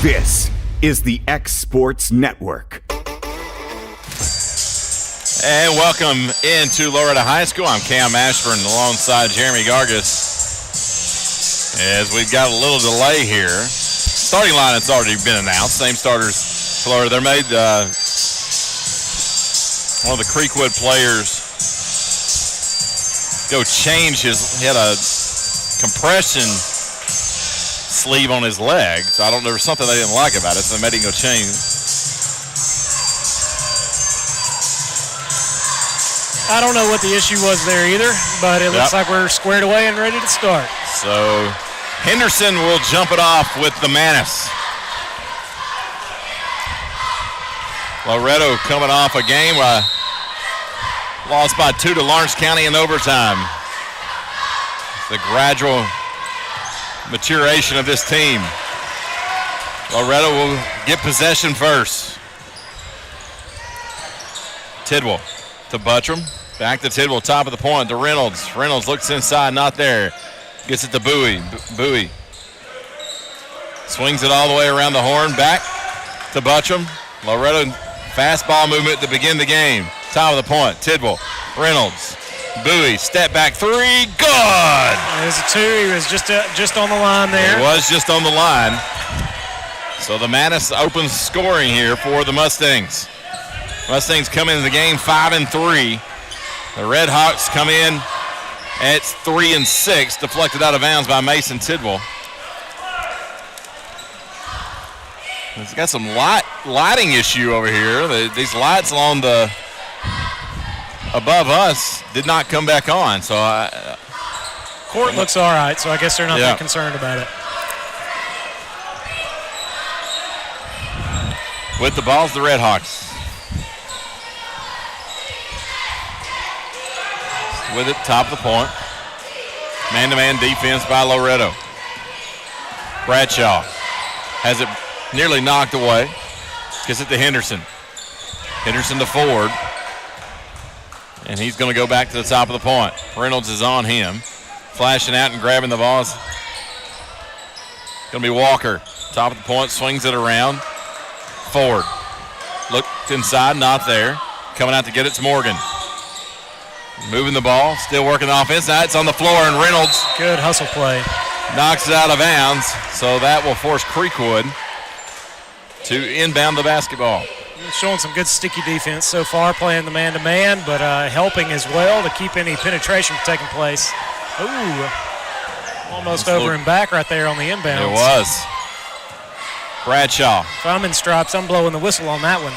This is the X Sports Network. And welcome into Loretto High School. I'm Cam Ashburn alongside Jeremy Gargis. As we've got a little delay here. Starting line has already been announced. Same starters for Loretto. They're made one of the Creekwood players go change he had a compression sleeve on his leg. So there was something they didn't like about it, so they made him go change. I don't know what the issue was there either, but it looks like we're squared away and ready to start. So Henderson will jump it off with the Manus. Loretto coming off a game lost by 2 to Lawrence County in overtime. The gradual maturation of this team. Loretto will get possession first. Tidwell to Buttram. Back to Tidwell, top of the point to Reynolds. Reynolds looks inside, not there. Gets it to Bowie. Bowie swings it all the way around the horn. Back to Buttram. Loretto fastball movement to begin the game. Top of the point, Tidwell, Reynolds, Bowie, step back three, good! There's a two, he was just on the line there. It was just on the line. So the Manus opens scoring here for the Mustangs. Mustangs come into the game 5-3. The Red Hawks come in at 3-6, deflected out of bounds by Mason Tidwell. He's got some lighting issue over here. These lights along the above us did not come back on. So court looks all right, so I guess they're not that concerned about it. With the balls, the Red Hawks. With it, top of the point. Man-to-man defense by Loretto. Bradshaw has it nearly knocked away. Gets it to Henderson. Henderson to Ford. And he's going to go back to the top of the point. Reynolds is on him. Flashing out and grabbing the ball. It's going to be Walker. Top of the point, swings it around. Ford. Looked inside, not there. Coming out to get it to Morgan. Moving the ball, still working the offense. Now it's on the floor, and Reynolds. Good hustle play. Knocks it out of bounds, so that will force Creekwood to inbound the basketball. Showing some good sticky defense so far, playing the man-to-man, but helping as well to keep any penetration from taking place. Ooh, almost over and back right there on the inbounds. It was. Bradshaw. If I'm in stripes, I'm blowing the whistle on that one.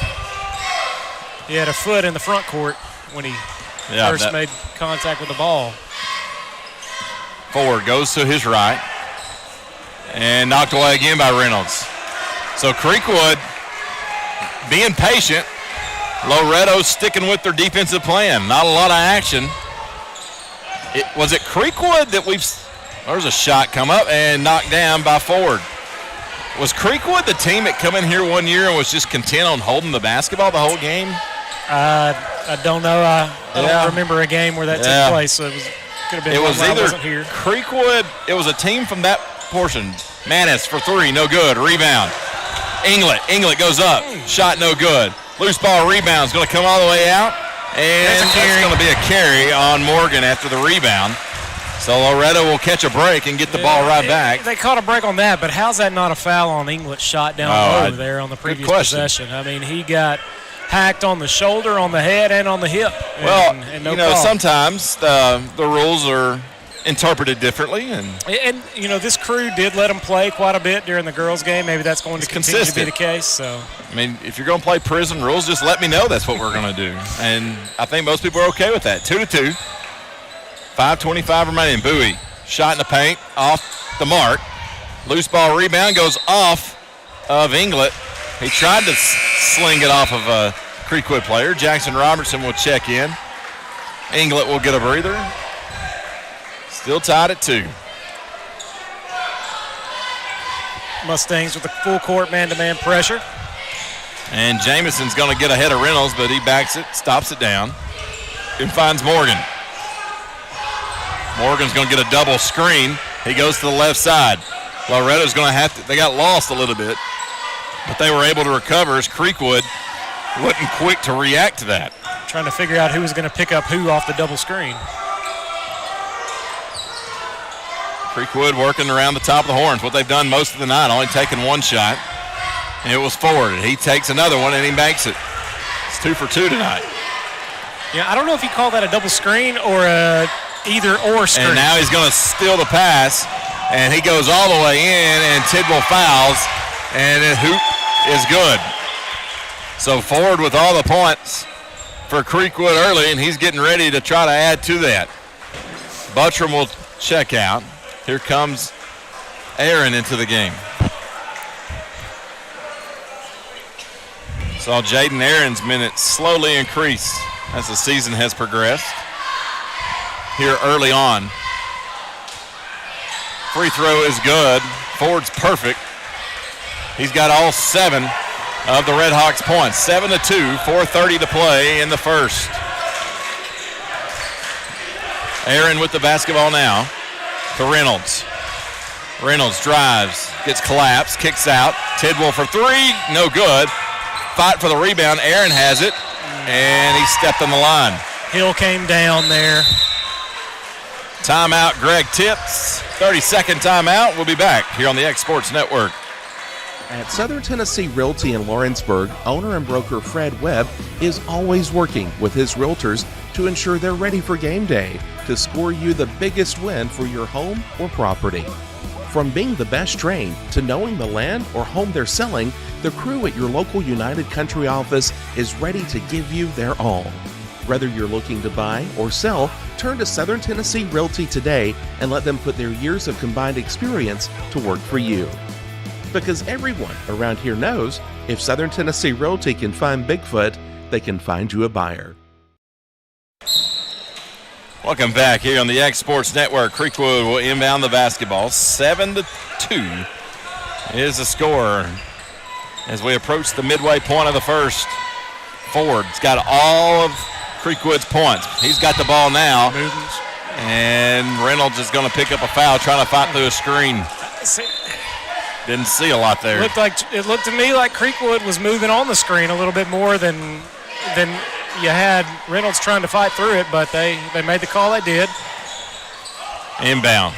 He had a foot in the front court when he first made contact with the ball. Ford goes to his right and knocked away again by Reynolds. So Creekwood being patient. Loretto sticking with their defensive plan. Not a lot of action. Was it Creekwood that there's a shot come up and knocked down by Ford. Was Creekwood the team that come in here one year and was just content on holding the basketball the whole game? I don't know. I don't remember a game where that took place. So could have been. It was either wasn't here. Creekwood. It was a team from that portion. Manus for three, no good. Rebound. Inglet goes up. Shot no good. Loose ball rebound is going to come all the way out. And it's going to be a carry on Morgan after the rebound. So Loretto will catch a break and get the ball right back. They caught a break on that, but how's that not a foul on Inglet's shot down low there on the previous possession? I mean, he got hacked on the shoulder, on the head, and on the hip. And no call. Sometimes the rules are interpreted differently. And this crew did let them play quite a bit during the girls' game. Maybe that's going to continue to be the case. So, I mean, if you're going to play prison rules, just let me know that's what we're going to do. And I think most people are okay with that. 2-2. 5:25 remaining. Bowie, shot in the paint, off the mark. Loose ball rebound goes off of Inglet. He tried to sling it off of a Creekwood player. Jackson Robertson will check in. Inglet will get a breather. Still tied at 2. Mustangs with the full court man-to-man pressure. And Jameson's going to get ahead of Reynolds, but he backs it, stops it down, and finds Morgan. Morgan's going to get a double screen. He goes to the left side. Loretto's going to have to, they got lost a little bit. But they were able to recover as Creekwood wasn't quick to react to that. Trying to figure out who was going to pick up who off the double screen. Creekwood working around the top of the horns, what they've done most of the night, only taking one shot. And it was forward. He takes another one and he makes it. It's 2 for 2 tonight. Yeah, I don't know if you call that a double screen or a either-or screen. And now he's going to steal the pass, and he goes all the way in, and Tidwell fouls, and the hoop is good. So forward with all the points for Creekwood early, and he's getting ready to try to add to that. Buttram will check out. Here comes Aaron into the game. Saw Jaden Aaron's minutes slowly increase as the season has progressed here early on. Free throw is good. Ford's perfect. He's got all 7 of the Red Hawks points. 7-2, 4:30 to play in the first. Aaron with the basketball now to Reynolds. Reynolds drives, gets collapsed, kicks out. Tidwell for 3, no good. Fight for the rebound. Aaron has it, and he stepped on the line. Hill came down there. Timeout, Greg Tips. 30-second timeout. We'll be back here on the X Sports Network. At Southern Tennessee Realty in Lawrenceburg, owner and broker Fred Webb is always working with his realtors to ensure they're ready for game day to score you the biggest win for your home or property. From being the best trained to knowing the land or home they're selling, the crew at your local United Country office is ready to give you their all. Whether you're looking to buy or sell, turn to Southern Tennessee Realty today and let them put their years of combined experience to work for you. Because everyone around here knows if Southern Tennessee Realty can find Bigfoot, they can find you a buyer. Welcome back here on the X Sports Network. Creekwood will inbound the basketball. 7-2 is the score as we approach the midway point of the first. Ford's got all of Creekwood's points. He's got the ball now. And Reynolds is going to pick up a foul trying to fight through a screen. Didn't see a lot there. It looked to me like Creekwood was moving on the screen a little bit more than you had Reynolds trying to fight through it, but they made the call they did. Inbound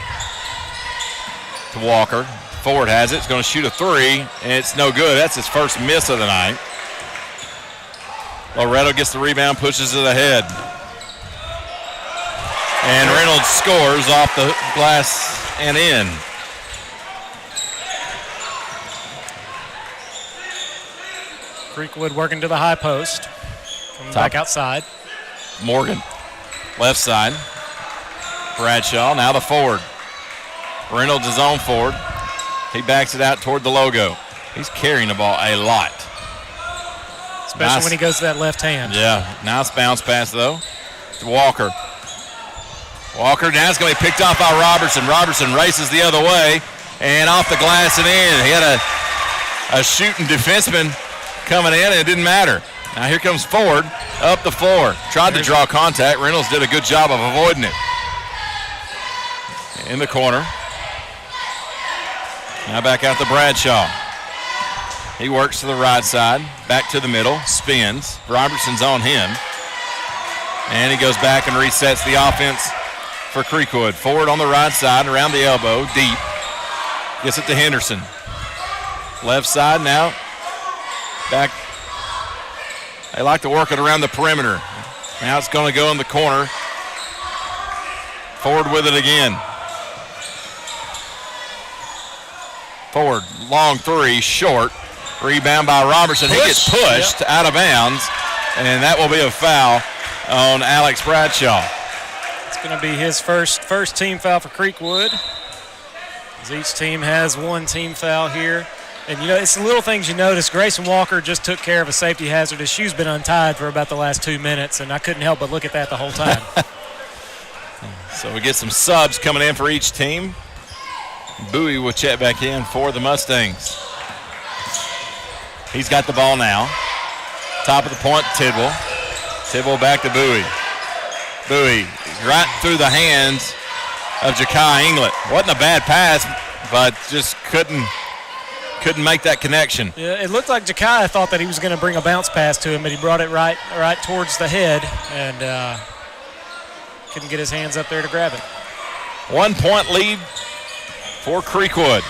to Walker. Ford has it. It's going to shoot a 3, and it's no good. That's his first miss of the night. Loretto gets the rebound, pushes it ahead. And Reynolds scores off the glass and in. Creekwood working to the high post. Coming back outside. Morgan, left side. Bradshaw, now the forward. Reynolds is on forward. He backs it out toward the logo. He's carrying the ball a lot. Especially when he goes to that left hand. Yeah, nice bounce pass, though, to Walker. Walker now is going to be picked off by Robertson. Robertson races the other way and off the glass and in. He had a shooting defenseman coming in, and it didn't matter. Now here comes Ford up the floor. Tried to draw contact. Reynolds did a good job of avoiding it. In the corner. Now back out to Bradshaw. He works to the right side, back to the middle, spins. Robertson's on him. And he goes back and resets the offense for Creekwood. Forward on the right side, around the elbow, deep. Gets it to Henderson. Left side now. Back. They like to work it around the perimeter. Now it's going to go in the corner. Forward with it again. Forward, long 3, short. Rebound by Robertson. He gets pushed out of bounds, and that will be a foul on Alex Bradshaw. It's going to be his first team foul for Creekwood, as each team has one team foul here. And, it's the little things you notice. Grayson Walker just took care of a safety hazard. His shoe's been untied for about the last 2 minutes, and I couldn't help but look at that the whole time. So we get some subs coming in for each team. Bowie will check back in for the Mustangs. He's got the ball now. Top of the point, Tidwell. Tidwell back to Bowie. Bowie right through the hands of Ja'Kai Inglet. Wasn't a bad pass, but just couldn't couldn't make that connection. Yeah, it looked like Jakaya thought that he was going to bring a bounce pass to him, but he brought it right towards the head and couldn't get his hands up there to grab it. 1 point lead for Creekwood.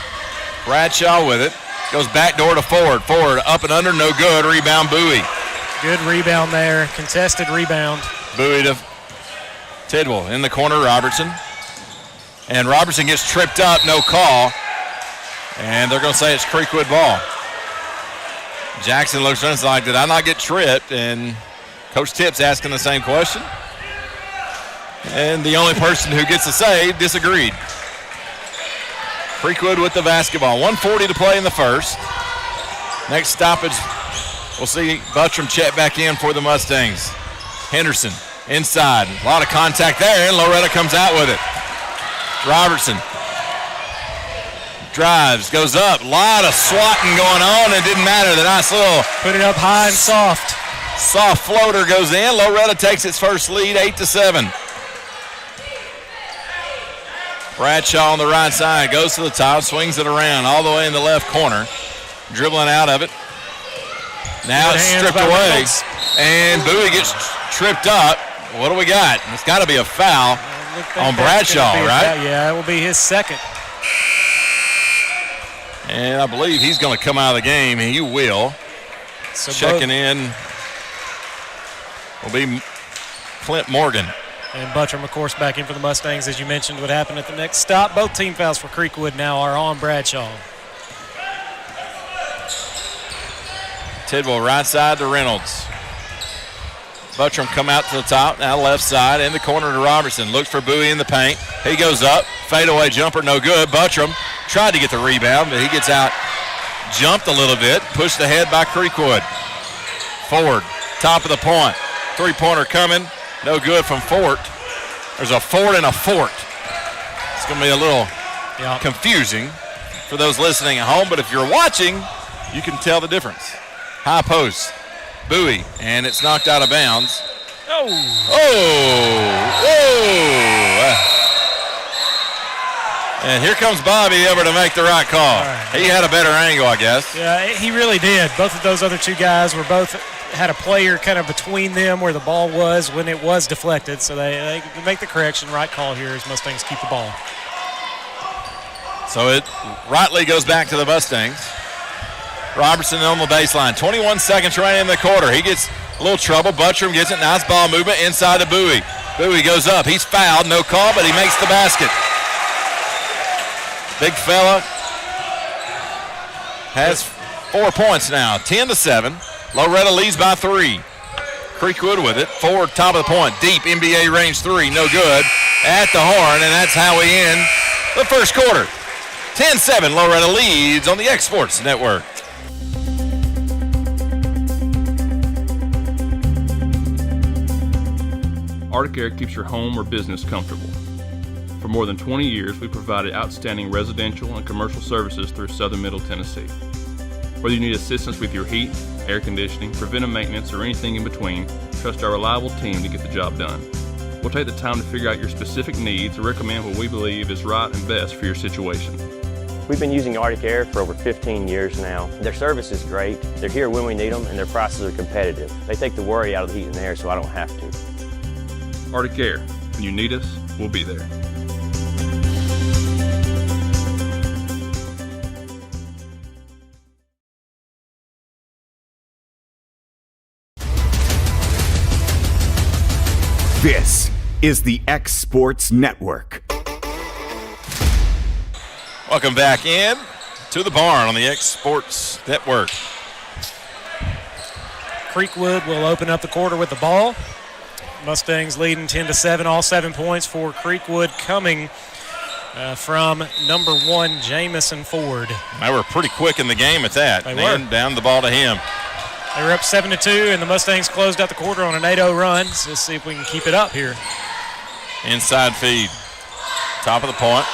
Bradshaw with it. Goes back door to Ford. Ford up and under, no good. Rebound, Bowie. Good rebound there. Contested rebound. Bowie to Tidwell. In the corner, Robertson. And Robertson gets tripped up, no call. And they're going to say it's Creekwood ball. Jackson looks around and like, did I not get tripped? And Coach Tipp's asking the same question. And the only person who gets to say disagreed. Creekwood with the basketball. 1:40 to play in the first. Next stoppage, we'll see Buttram check back in for the Mustangs. Henderson inside. A lot of contact there, and Loretto comes out with it. Robertson drives, goes up. A lot of swatting going on. It didn't matter. The nice little put it up high and soft. Soft floater goes in. Loretto takes its first lead, 8-7. Bradshaw on the right side, goes to the top, swings it around all the way in the left corner. Dribbling out of it. Now it's stripped away. And Bowie gets tripped up. What do we got? It's got to be a foul on Bradshaw, right? Yeah, it will be his second. And I believe he's going to come out of the game. He will. So checking in will be Clint Morgan. And Buttram, of course, back in for the Mustangs. As you mentioned, what happened at the next stop. Both team fouls for Creekwood now are on Bradshaw. Tidwell right side to Reynolds. Buttram come out to the top, now left side, in the corner to Robertson. Looks for Bowie in the paint. He goes up, fadeaway jumper, no good. Buttram tried to get the rebound, but he gets out, jumped a little bit, pushed ahead by Creekwood. Forward, top of the point. Three-pointer coming. No good from Fort. There's a Fort and a Fort. It's going to be a little confusing for those listening at home, but if you're watching, you can tell the difference. High post, Bowie, and it's knocked out of bounds. Oh! And here comes Bobby able to make the right call. He had a better angle, I guess. Yeah, he really did. Both of those other two guys had a player kind of between them where the ball was when it was deflected, so they make the correction. Right call here as Mustangs keep the ball. So it rightly goes back to the Mustangs. Robertson on the baseline. 21 seconds right in the quarter. He gets a little trouble. Buttram gets it. Nice ball movement inside to Bowie. Bowie goes up. He's fouled. No call, but he makes the basket. Big fella has 4 points now. 10-7. Loretto leads by 3. Creekwood with it. Forward, top of the point. Deep NBA range 3. No good. At the horn, and that's how we end the first quarter. 10-7. Loretto leads on the X Sports Network. Arctic Air keeps your home or business comfortable. For more than 20 years, we provided outstanding residential and commercial services through southern Middle Tennessee. Whether you need assistance with your heat, air conditioning, preventive maintenance, or anything in between, trust our reliable team to get the job done. We'll take the time to figure out your specific needs and recommend what we believe is right and best for your situation. We've been using Arctic Air for over 15 years now. Their service is great, they're here when we need them, and their prices are competitive. They take the worry out of the heat and air so I don't have to. Arctic Air, when you need us, we'll be there. This is the X Sports Network. Welcome back in to the barn on the X Sports Network. Creekwood will open up the quarter with the ball. Mustangs leading 10-7, all 7 points for Creekwood coming from number 1, Jamison Ford. They were pretty quick in the game at that. They were. Down the ball to him. They were up 7-2, and the Mustangs closed out the quarter on an 8-0 run. So let's see if we can keep it up here. Inside feed. Top of the point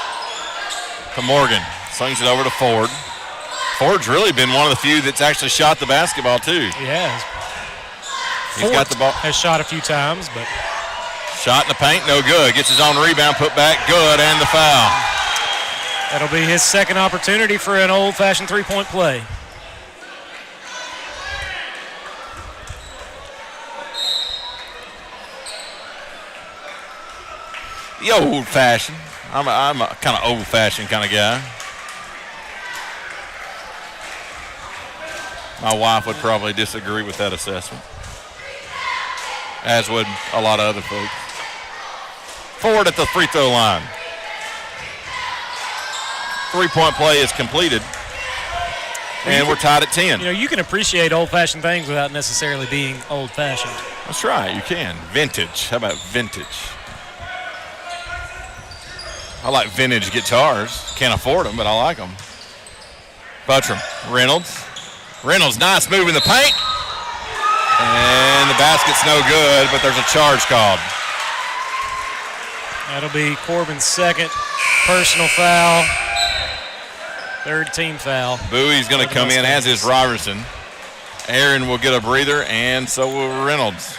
to Morgan. Slings it over to Ford. Ford's really been one of the few that's actually shot the basketball, too. He has. He's got the ball. Has shot a few times, but. Shot in the paint, no good. Gets his own rebound, put back, good, and the foul. That'll be his second opportunity for an old-fashioned three-point play. The old-fashioned. I'm a kind of old-fashioned kind of guy. My wife would probably disagree with that assessment, as would a lot of other folks. Ford at the free throw line. Three-point play is completed, and we're tied at 10. You know, you can appreciate old-fashioned things without necessarily being old-fashioned. That's right, you can. Vintage. How about vintage? I like vintage guitars. Can't afford them, but I like them. Buttram, Reynolds. Reynolds, nice move in the paint. And the basket's no good, but there's a charge called. That'll be Corbin's second personal foul. Third team foul. Bowie's going to come in, as is Robertson. Aaron will get a breather, and so will Reynolds.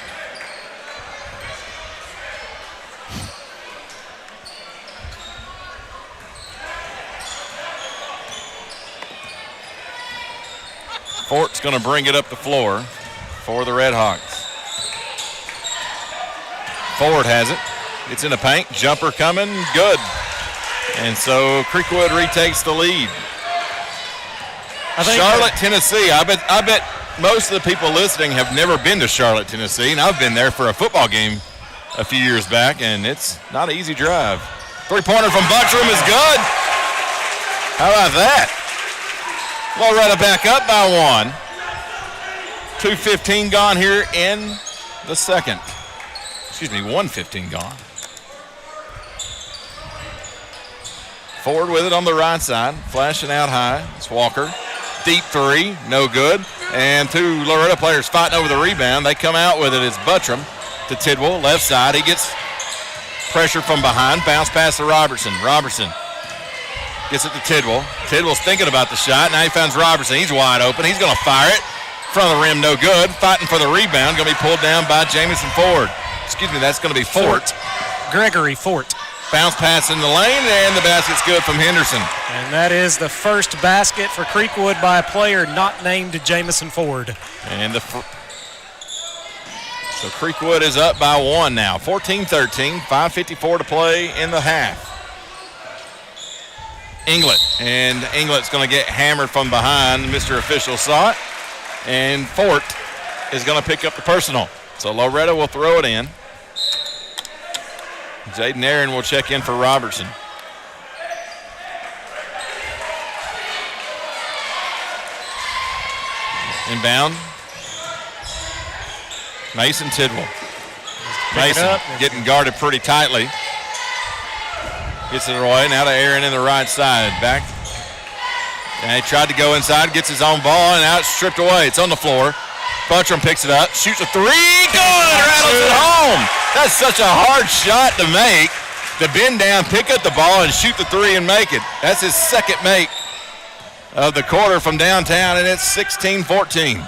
Fort's going to bring it up the floor for the Red Hawks. Ford has it. It's in the paint. Jumper coming. Good. And so Creekwood retakes the lead. Charlotte, Tennessee. I bet most of the people listening have never been to Charlotte, Tennessee, and I've been there for a football game a few years back, and it's not an easy drive. Three-pointer from Buttram is good. How about that? Loretto back up by one. 2:15 gone here in the second. 1:15 gone. Ford with it on the right side, flashing out high. It's Walker. Deep three, no good. And two Loretto players fighting over the rebound. They come out with it. It's Buttram to Tidwell, left side. He gets pressure from behind. Bounce pass to Robertson. Robertson gets it to Tidwell. Tidwell's thinking about the shot. Now he finds Robertson. He's wide open. He's going to fire it. Front of the rim, no good. Fighting for the rebound. Going to be pulled down by Jamison Ford. That's going to be Fort. Gregory Fort. Bounce pass in the lane, and the basket's good from Henderson. And that is the first basket for Creekwood by a player not named Jamison Ford. And so Creekwood is up by one now. 14-13, 5:54 to play in the half. Inglet, and Inglet's going to get hammered from behind. Mr. Official saw it, and Fort is going to pick up the personal. So Loretto will throw it in. Jaden Aaron will check in for Robertson. Inbound. Mason Tidwell. Mason getting guarded pretty tightly. Gets it away. Now to Aaron in the right side. Back. And he tried to go inside. Gets his own ball, and now it's stripped away. It's on the floor. Buttram picks it up. Shoots a three. Good. Rattles it home. That's such a hard shot to make. To bend down, pick up the ball, and shoot the three and make it. That's his second make of the quarter from downtown, and it's 16-14.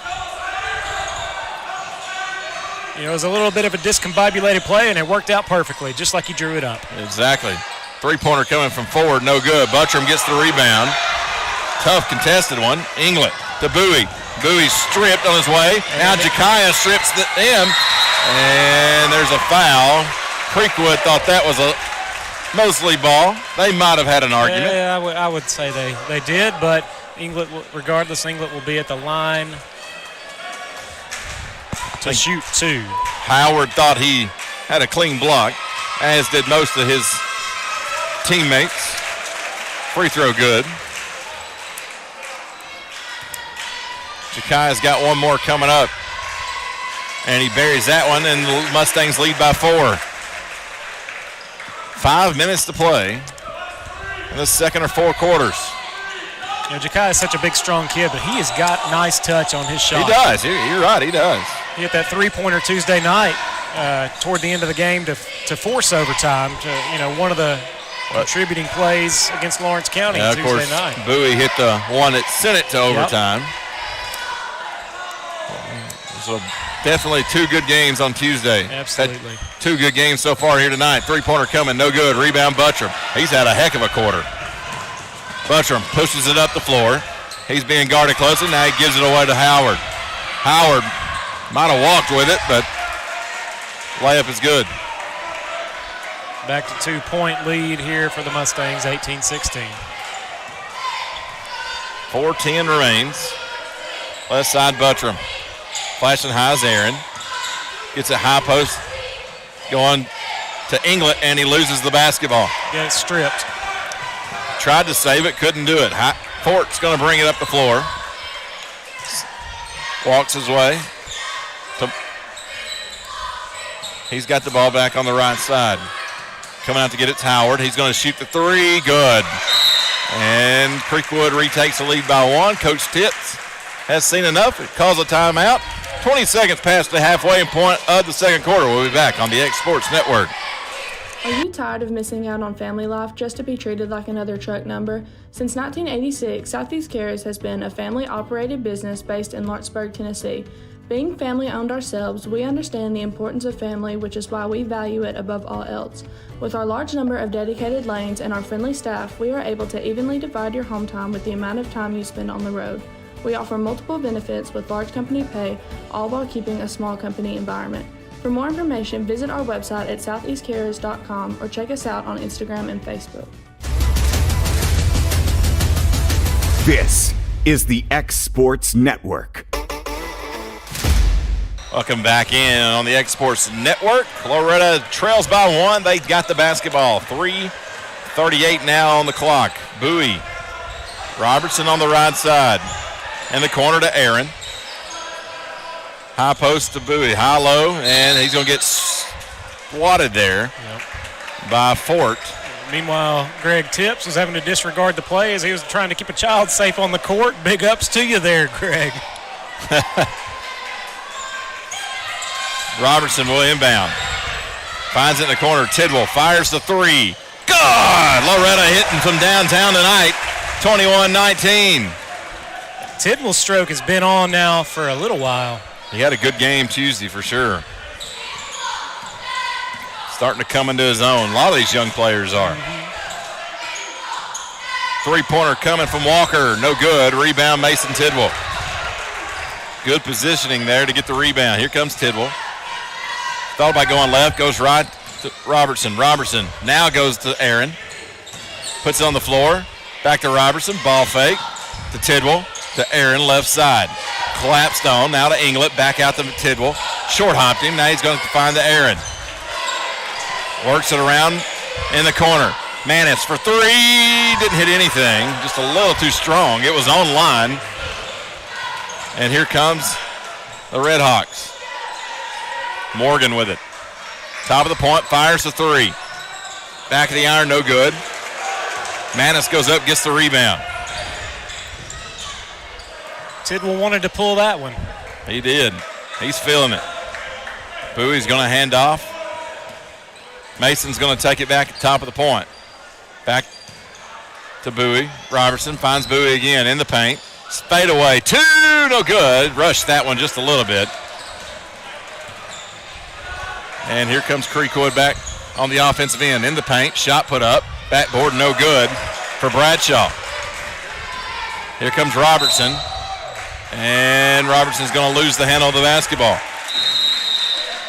You know, it was a little bit of a discombobulated play, and it worked out perfectly, just like he drew it up. Exactly. Three-pointer coming from Ford, no good. Buttram gets the rebound. Tough contested one. Inglet to Bowie. Bowie stripped on his way. Now Jakaya strips him, and there's a foul. Creekwood thought that was a Mosley ball. They might have had an argument. Yeah, I would say they did, but regardless, Inglet will be at the line to shoot two. Howard thought he had a clean block, as did most of his teammates. Free throw good. Jakaya's got one more coming up, and he buries that one, and the Mustangs lead by 4. 5 minutes to play in the second or four quarters. You know, Jakai is such a big, strong kid, but he has got nice touch on his shot. He does. You're right. He does. He hit that three-pointer Tuesday night toward the end of the game to force overtime. One of the contributing plays against Lawrence County Tuesday night. Of course, Bowie hit the one that sent it to overtime. So definitely two good games on Tuesday. Absolutely. Had two good games so far here tonight. Three-pointer coming, no good. Rebound Buttram. He's had a heck of a quarter. Buttram pushes it up the floor. He's being guarded closely. Now he gives it away to Howard. Howard might have walked with it, but layup is good. Back to 2-point lead here for the Mustangs, 18-16. 4:10 remains. Left side, Buttram. Flashing high is Aaron. Gets a high post going to Inglet, and he loses the basketball. Gets stripped. Tried to save it, couldn't do it. Fort's going to bring it up the floor. Walks his way. He's got the ball back on the right side. Coming out to get it to Howard. He's going to shoot the three. Good. And Creekwood retakes the lead by 1. Coach Titz has seen enough. It calls a timeout. 20 seconds past the halfway point of the second quarter. We'll be back on the X Sports Network. Are you tired of missing out on family life just to be treated like another truck number? Since 1986, Southeast Cares has been a family-operated business based in Lawrenceburg, Tennessee. Being family-owned ourselves, we understand the importance of family, which is why we value it above all else. With our large number of dedicated lanes and our friendly staff, we are able to evenly divide your home time with the amount of time you spend on the road. We offer multiple benefits with large company pay, all while keeping a small company environment. For more information, visit our website at southeastcarriers.com or check us out on Instagram and Facebook. This is the X Sports Network. Welcome back in on the X Sports Network. Loretto trails by 1. They got the basketball. 3:38 now on the clock. Bowie. Robertson on the right side. In the corner to Aaron. High post to Bowie. High low, and he's going to get swatted there by Fort. Meanwhile, Greg Tips was having to disregard the play as he was trying to keep a child safe on the court. Big ups to you there, Greg. Robertson will inbound. Finds it in the corner. Tidwell fires the three. God! Loretto hitting from downtown tonight. 21-19. Tidwell's stroke has been on now for a little while. He had a good game Tuesday for sure. Starting to come into his own. A lot of these young players are. Three-pointer coming from Walker. No good. Rebound Mason Tidwell. Good positioning there to get the rebound. Here comes Tidwell. Thought about going left. Goes right to Robertson. Robertson now goes to Aaron. Puts it on the floor. Back to Robertson. Ball fake to Tidwell. To Aaron, left side. Collapsed on. Now to Inglet. Back out to Tidwell. Short hopped him. Now he's going to find the Aaron. Works it around in the corner. Manis for three. Didn't hit anything. Just a little too strong. It was on line. And here comes the Red Hawks. Morgan with it. Top of the point. Fires the three. Back of the iron. No good. Manis goes up. Gets the rebound. Tidwell wanted to pull that one. He did. He's feeling it. Bowie's going to hand off. Mason's going to take it back at the top of the point. Back to Bowie. Robertson finds Bowie again in the paint. Fade away. Two. No good. Rushed that one just a little bit. And here comes Creekwood back on the offensive end in the paint. Shot put up. Backboard no good for Bradshaw. Here comes Robertson. And Robertson's going to lose the handle of the basketball.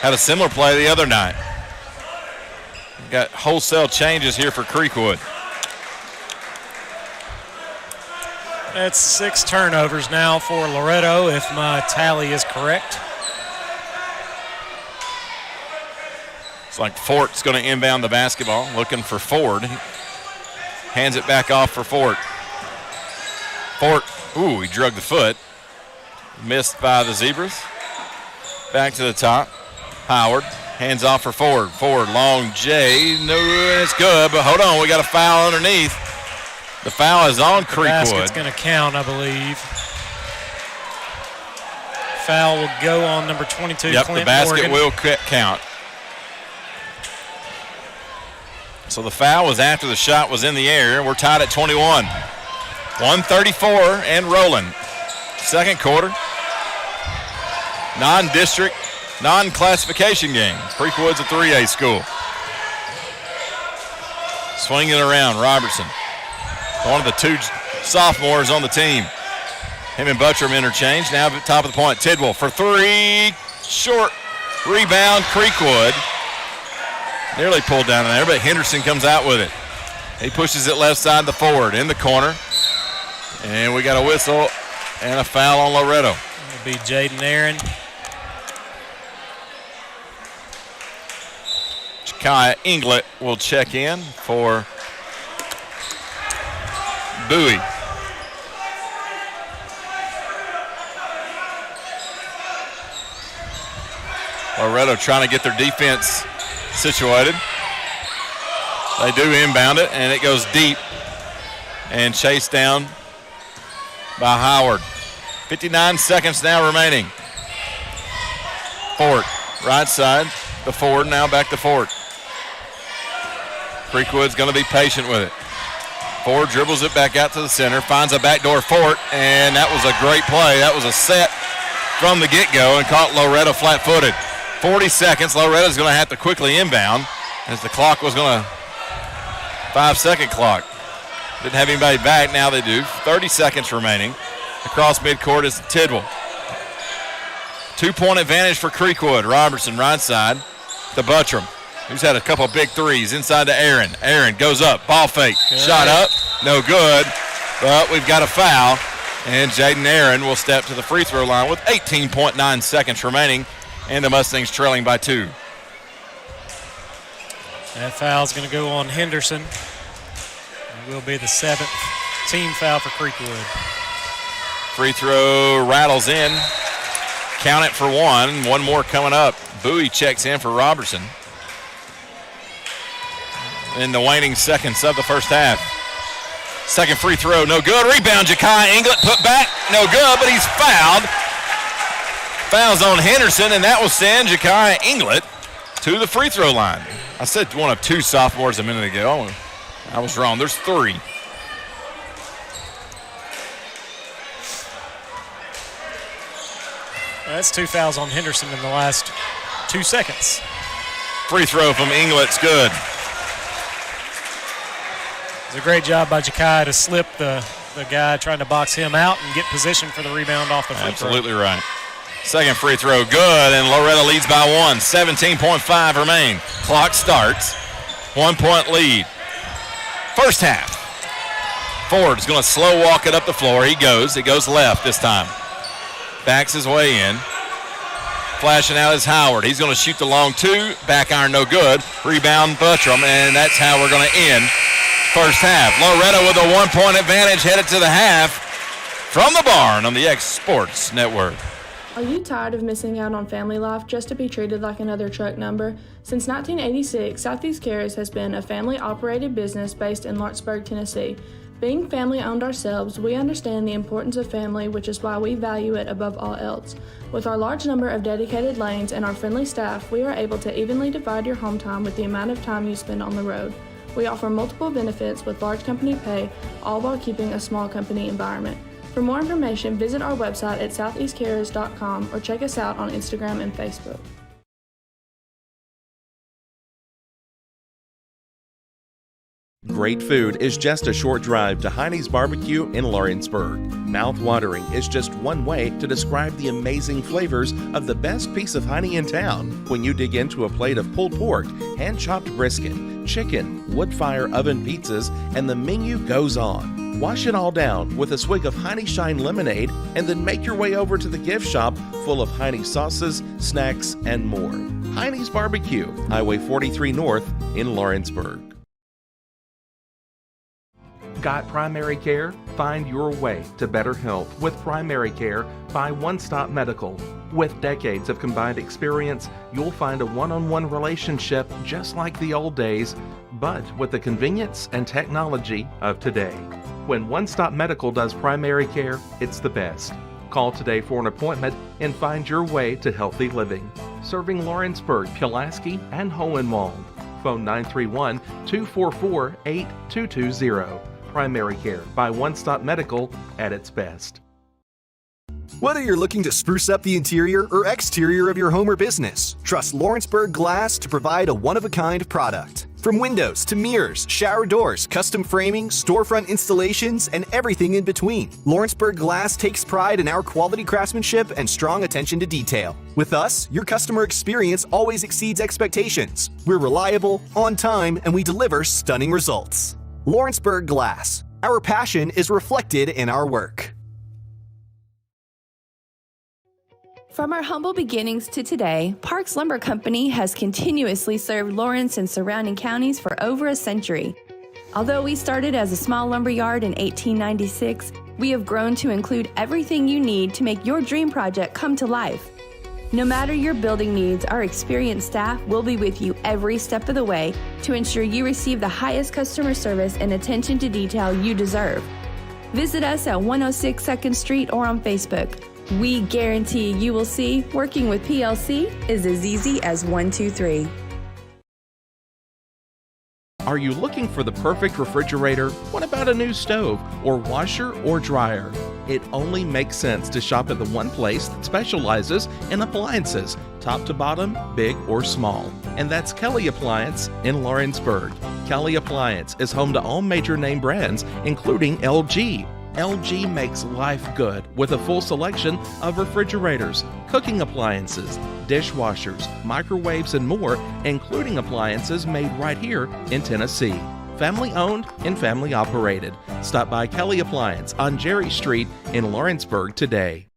Had a similar play the other night. Got wholesale changes here for Creekwood. That's 6 turnovers now for Loretto, if my tally is correct. It's like Fort's going to inbound the basketball, looking for Ford. Hands it back off for Fort. Fort, ooh, he drug the foot. Missed by the Zebras. Back to the top. Howard, hands off for Ford. Ford, long J, no, it's good, but hold on, we got a foul underneath. The foul is on Creekwood. Basket's going to count, I believe. Foul will go on number 22, Yep, Clint the basket Morgan. will count. So the foul was after the shot was in the air. We're tied at 21. 134 and rolling. Second quarter. Non-district, non-classification game. Creekwood's a 3A school. Swinging it around, Robertson. one of the two sophomores on the team. Him and Buttram interchange. Now at the top of the point, Tidwell for three. Short rebound, Creekwood. Nearly pulled down in there, but Henderson comes out with it. He pushes it left side to forward in the corner. And we got a whistle and a foul on Loretto. It'll be Jaden Aaron. Kai Inglet will check in for Bowie. Loretto trying to get their defense situated. They do inbound it, and it goes deep and chased down by Howard. 59 seconds now remaining. Fort, right side, the Ford, now back to Fort. Creekwood's going to be patient with it. Ford dribbles it back out to the center, finds a backdoor Fort, and that was a great play. That was a set from the get-go and caught Loretto flat-footed. 40 seconds. Loretto's going to have to quickly inbound as the clock was going to 5-second clock. Didn't have anybody back. Now they do. 30 seconds remaining. Across midcourt is Tidwell. 2-point advantage for Creekwood. Robertson right side to Buttram, who's had a couple of big threes. Inside to Aaron. Aaron goes up. Ball fake. Good. Shot up. No good. But we've got a foul. And Jaden Aaron will step to the free throw line with 18.9 seconds remaining. And the Mustangs trailing by 2. That foul's going to go on Henderson. It will be the 7th team foul for Creekwood. Free throw rattles in. Count it for one. One more coming up. Bowie checks in for Robertson. In the waning seconds of the first half. Second free throw, no good. Rebound, Ja'Kai Inglet put back, no good, but he's fouled. Fouls on Henderson, and that will send Ja'Kai Inglet to the free throw line. I said one of two sophomores a minute ago. I was wrong. There's 3. That's 2 fouls on Henderson in the last 2 seconds. Free throw from Inglet's good. It's a great job by Ja'Kai to slip the guy trying to box him out and get position for the rebound off the free throw. Absolutely right. Second free throw, good, and Loretto leads by 1. 17.5 remain. Clock starts. 1-point lead. First half. Ford's going to slow walk it up the floor. He goes. It goes left this time. Backs his way in. Flashing out is Howard. He's going to shoot the long 2. Back iron, no good. Rebound, Buttram, and that's how we're going to end first half. Loretto with a 1-point advantage headed to the half from the barn on the X Sports Network. Are you tired of missing out on family life just to be treated like another truck number? Since 1986, Southeast Cares has been a family-operated business based in Lawrenceburg, Tennessee. Being family-owned ourselves, we understand the importance of family, which is why we value it above all else. With our large number of dedicated lanes and our friendly staff, we are able to evenly divide your home time with the amount of time you spend on the road. We offer multiple benefits with large company pay, all while keeping a small company environment. For more information, visit our website at southeastcarriers.com or check us out on Instagram and Facebook. Great food is just a short drive to Heine's Barbecue in Lawrenceburg. Mouth-watering is just one way to describe the amazing flavors of the best piece of Heine in town. When you dig into a plate of pulled pork, hand-chopped brisket, chicken, wood-fire oven pizzas, and the menu goes on. Wash it all down with a swig of Heine Shine lemonade and then make your way over to the gift shop full of Heine sauces, snacks, and more. Heine's Barbecue, Highway 43 North in Lawrenceburg. Got primary care? Find your way to better health with primary care by One Stop Medical. With decades of combined experience, you'll find a one-on-one relationship just like the old days, but with the convenience and technology of today. When One Stop Medical does primary care, it's the best. Call today for an appointment and find your way to healthy living. Serving Lawrenceburg, Pulaski, and Hohenwald. Phone 931-244-8220. Primary care by One Stop Medical at its best. Whether you're looking to spruce up the interior or exterior of your home or business, trust Lawrenceburg Glass to provide a one-of-a-kind product. From windows to mirrors, shower doors, custom framing, storefront installations, and everything in between, Lawrenceburg Glass takes pride in our quality craftsmanship and strong attention to detail. With us, your customer experience always exceeds expectations. We're reliable, on time, and we deliver stunning results. Lawrenceburg Glass. Our passion is reflected in our work. From our humble beginnings to today, Parks Lumber Company has continuously served Lawrence and surrounding counties for over a century. Although we started as a small lumber yard in 1896, we have grown to include everything you need to make your dream project come to life. No matter your building needs, our experienced staff will be with you every step of the way to ensure you receive the highest customer service and attention to detail you deserve. Visit us at 106 2nd Street or on Facebook. We guarantee you will see working with PLC is as easy as 1, 2, 3. Are you looking for the perfect refrigerator? What about a new stove or washer or dryer? It only makes sense to shop at the one place that specializes in appliances, top to bottom, big or small. And that's Kelly Appliance in Lawrenceburg. Kelly Appliance is home to all major name brands, including LG. LG makes life good with a full selection of refrigerators, cooking appliances, dishwashers, microwaves, and more, including appliances made right here in Tennessee. Family owned and family operated. Stop by Kelly Appliance on Jerry Street in Lawrenceburg today.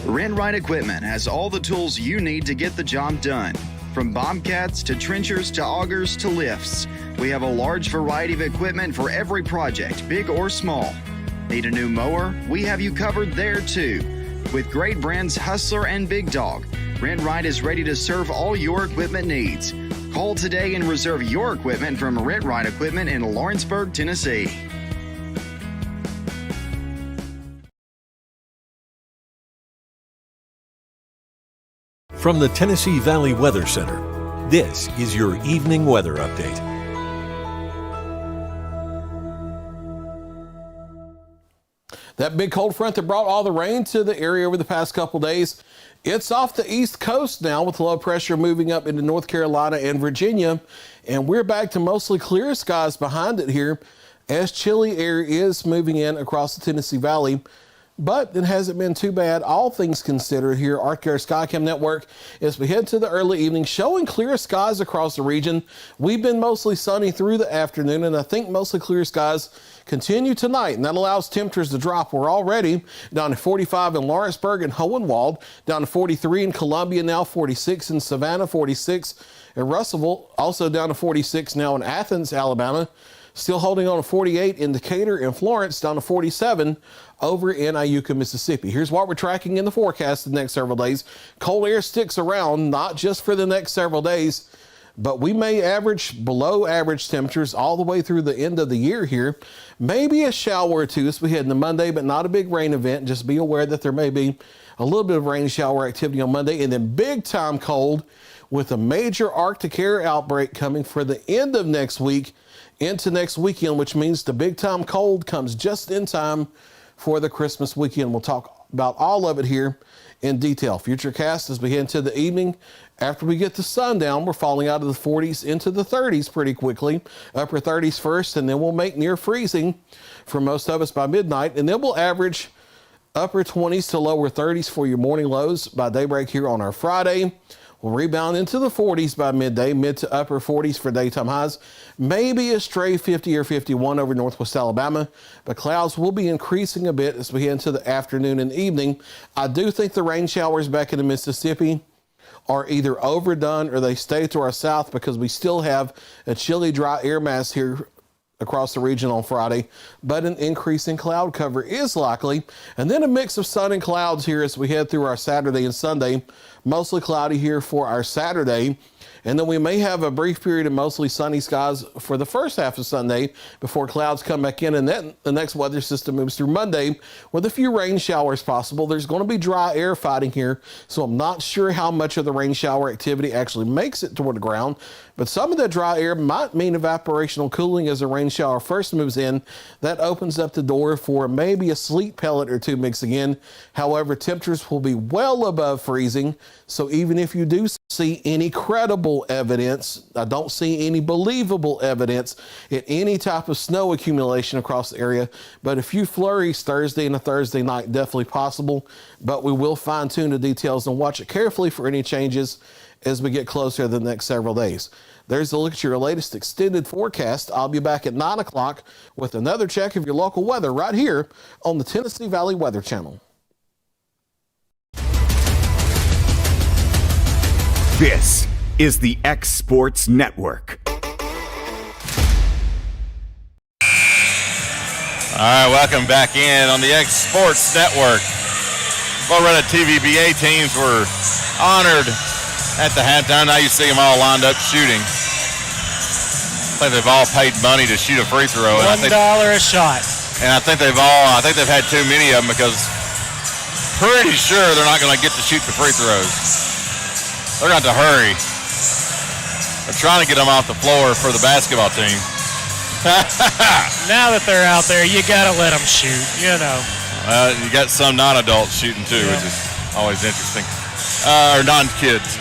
Rent-Right Equipment has all the tools you need to get the job done. From bobcats to trenchers to augers to lifts, we have a large variety of equipment for every project, big or small. Need a new mower? We have you covered there too. With great brands Hustler and Big Dog, Rent-Right is ready to serve all your equipment needs. Call today and reserve your equipment from Rent-Right Equipment in Lawrenceburg, Tennessee. From the Tennessee Valley Weather Center, this is your evening weather update. That big cold front that brought all the rain to the area over the past couple days, it's off the east coast now with low pressure moving up into North Carolina and Virginia. And we're back to mostly clear skies behind it here as chilly air is moving in across the Tennessee Valley. But it hasn't been too bad, all things considered here. Arctic Air Skycam Network, as we head to the early evening, showing clear skies across the region. We've been mostly sunny through the afternoon, and I think mostly clear skies continue tonight, and that allows temperatures to drop. We're already down to 45 in Lawrenceburg and Hohenwald, down to 43 in Columbia now, 46 in Savannah, 46 in Russellville, also down to 46 now in Athens, Alabama. Still holding on to 48 in Decatur and Florence, down to 47 over in Iuka, Mississippi. Here's what we're tracking in the forecast the next several days. Cold air sticks around, not just for the next several days, but we may average below average temperatures all the way through the end of the year here. Maybe a shower or two as we head into Monday, but not a big rain event. Just be aware that there may be a little bit of rain shower activity on Monday, and then big time cold with a major Arctic air outbreak coming for the end of next week into next weekend, which means the big time cold comes just in time for the Christmas weekend. We'll talk about all of it here in detail. Futurecast as we head into the evening. After we get the sun down, we're falling out of the 40s into the 30s pretty quickly. Upper 30s first, and then we'll make near freezing for most of us by midnight. And then we'll average upper 20s to lower 30s for your morning lows by daybreak here on our Friday. We'll rebound into the 40s by midday, mid to upper 40s for daytime highs. Maybe a stray 50 or 51 over northwest Alabama, but clouds will be increasing a bit as we head into the afternoon and evening. I do think the rain showers back into Mississippi are either overdone or they stay to our south because we still have a chilly, dry air mass here across the region on Friday, but an increase in cloud cover is likely. And then a mix of sun and clouds here as we head through our Saturday and Sunday. Mostly cloudy here for our Saturday. And then we may have a brief period of mostly sunny skies for the first half of Sunday before clouds come back in, and then the next weather system moves through Monday with a few rain showers possible. There's going to be dry air fighting here, so I'm not sure how much of the rain shower activity actually makes it toward the ground, but some of that dry air might mean evaporational cooling as the rain rain shower first moves in, that opens up the door for maybe a sleet pellet or two mixing in. However, temperatures will be well above freezing. So even if you do see any credible evidence, I don't see any believable evidence in any type of snow accumulation across the area, but a few flurries Thursday and a Thursday night definitely possible, but we will fine tune the details and watch it carefully for any changes as we get closer to the next several days. There's a look at your latest extended forecast. I'll be back at 9 o'clock with another check of your local weather right here on the Tennessee Valley Weather Channel. This is the X Sports Network. All right, welcome back in on the X Sports Network. Loretto TVBA teams were honored at the halftime. Now you see them all lined up shooting. I think they've all paid money to shoot a free throw. $1 a shot. And I think they've had too many of them because pretty sure they're not going to get to shoot the free throws. They're going to have to hurry. They're trying to get them off the floor for the basketball team. Now that they're out there, you got to let them shoot, you know. You got some non-adults shooting too, which is always interesting. Or non-kids.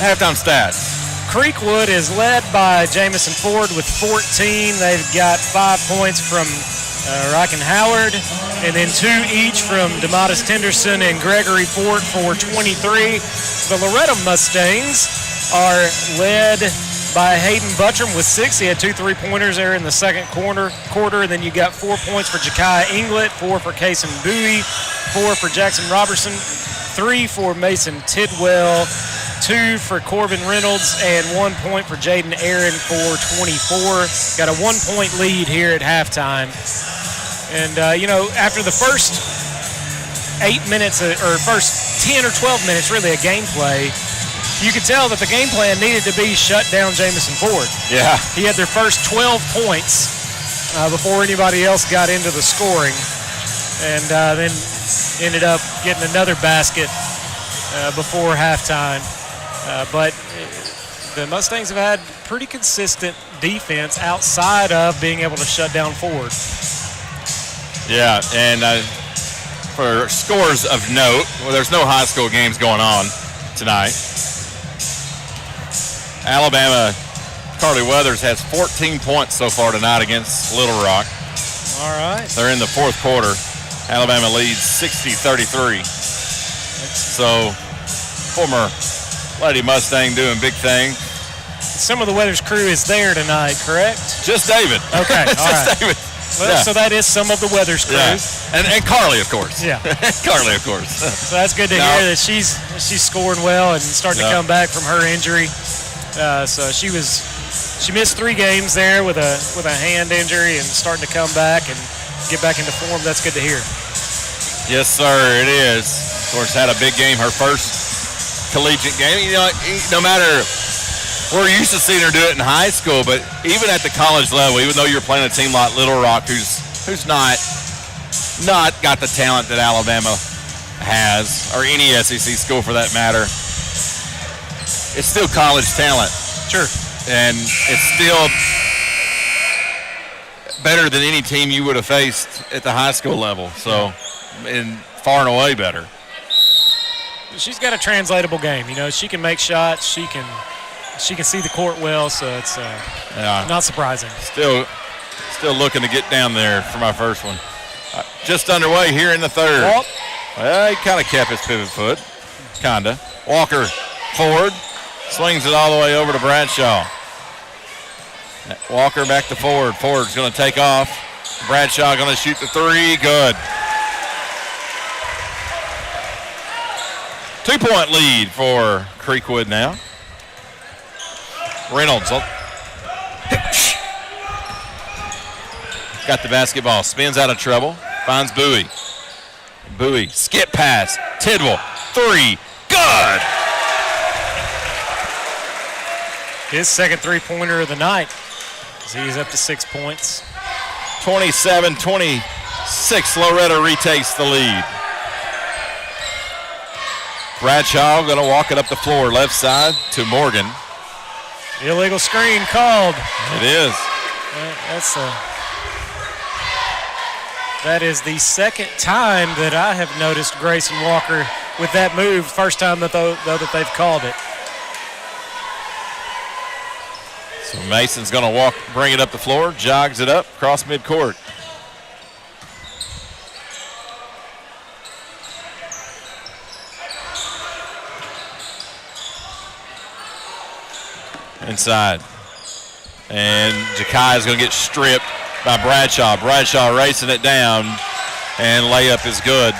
Halftime stats. Creekwood is led by Jamison Ford with 14. They've got 5 points from Ryan Howard, and then 2 each from DeMattis Tenderson and Gregory Fort for 23. The Loretto Mustangs are led by Hayden Buttram with 6. He had 2 3-pointers there in the second quarter. And then you got 4 points for Ja'Kai Inglet, 4 for Kason Bowie, 4 for Jackson Robertson, 3 for Mason Tidwell, 2 for Corbin Reynolds, and 1 point for Jaden Aaron for 24. Got a 1-point lead here at halftime. And, after the first 8 minutes, or first 10 or 12 minutes, really, of gameplay, you could tell that the game plan needed to be shut down Jamison Ford. Yeah. He had their first 12 points before anybody else got into the scoring, and then ended up getting another basket before halftime. But the Mustangs have had pretty consistent defense outside of being able to shut down Ford. Yeah, and for scores of note, well, there's no high school games going on tonight. Alabama, Carly Weathers has 14 points so far tonight against Little Rock. All right. They're in the fourth quarter. Alabama leads 60-33. So, former Lady Mustang doing big things. Some of the Weathers crew is there tonight, correct? Just David. Okay, all right. David. Well, Yeah. so that is some of the Weathers crew. Yeah. And Carly, of course. Yeah. Carly, of course. So that's good to hear that she's scoring well and starting to come back from her injury. So she missed 3 games there with a hand injury and starting to come back and get back into form. That's good to hear. Yes, sir, it is. Of course, had a big game, her first collegiate game. You know, no matter, we're used to seeing her do it in high school, but even at the college level, even though you're playing a team like Little Rock, who's not got the talent that Alabama has, or any SEC school for that matter, it's still college talent. Sure. And it's still better than any team you would have faced at the high school level. So, and far and away better. She's got a translatable game. You know, she can make shots. She can see the court well. So it's not surprising. Still looking to get down there for my first one. Just underway here in the third. Well, he kind of kept his pivot foot. Kinda. Walker forward. Swings it all the way over to Bradshaw. Walker back to Ford. Ford's going to take off. Bradshaw going to shoot the 3. Good. 2-point lead for Creekwood now. Reynolds got the basketball. Spins out of trouble. Finds Bowie. Bowie. Skip pass. Tidwell. 3. Good. His second 3-pointer of the night. He's up to 6 points. 27-26. Loretto retakes the lead. Bradshaw going to walk it up the floor, left side to Morgan. Illegal screen called. It is. That is the second time that I have noticed Grayson Walker with that move. First time that they've called it. So Mason's going to bring it up the floor, jogs it up across midcourt. Inside. And Jakai is going to get stripped by Bradshaw. Bradshaw racing it down, and layup is good.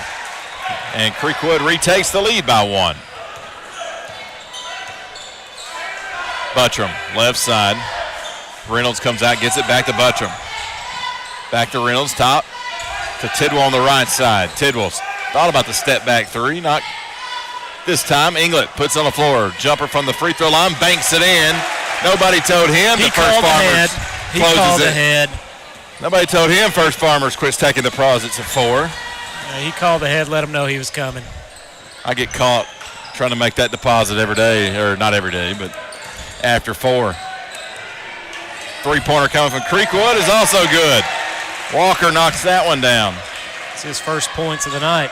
And Creekwood retakes the lead by 1. Buttram, left side. Reynolds comes out, gets it back to Buttram. Back to Reynolds, top to Tidwell on the right side. Tidwell's thought about the step back three, not this time. Inglet puts on the floor. Jumper from the free throw line, banks it in. Nobody told him he the First Farmers called closes it. Ahead. Nobody told him First Farmers quits taking deposits at 4. He called ahead, let him know he was coming. I get caught trying to make that deposit every day, or not every day, but after 4. Three-pointer coming from Creekwood is also good. Walker knocks that one down. It's his first points of the night.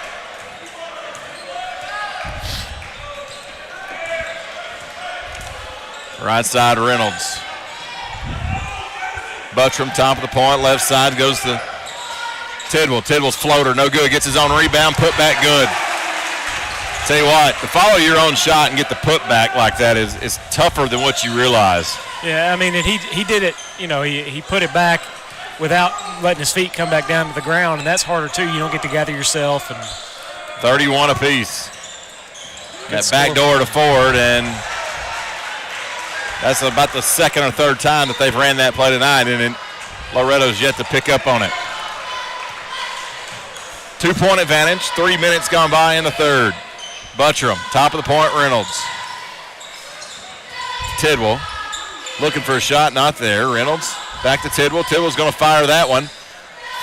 Right side, Reynolds. Buttram, top of the point. Left side goes to Tidwell. Tidwell's floater, no good. Gets his own rebound, put back good. Tell you what, to follow your own shot and get the put back like that is tougher than what you realize. Yeah, I mean, and he did it, he put it back without letting his feet come back down to the ground, and that's harder too. You don't get to gather yourself. And 31 apiece. That back door to Ford, and that's about the second or third time that they've ran that play tonight, and Loretto's yet to pick up on it. 2-point advantage, 3 minutes gone by in the third. Buttram, top of the point, Reynolds. Tidwell, looking for a shot, not there. Reynolds, back to Tidwell. Tidwell's going to fire that one.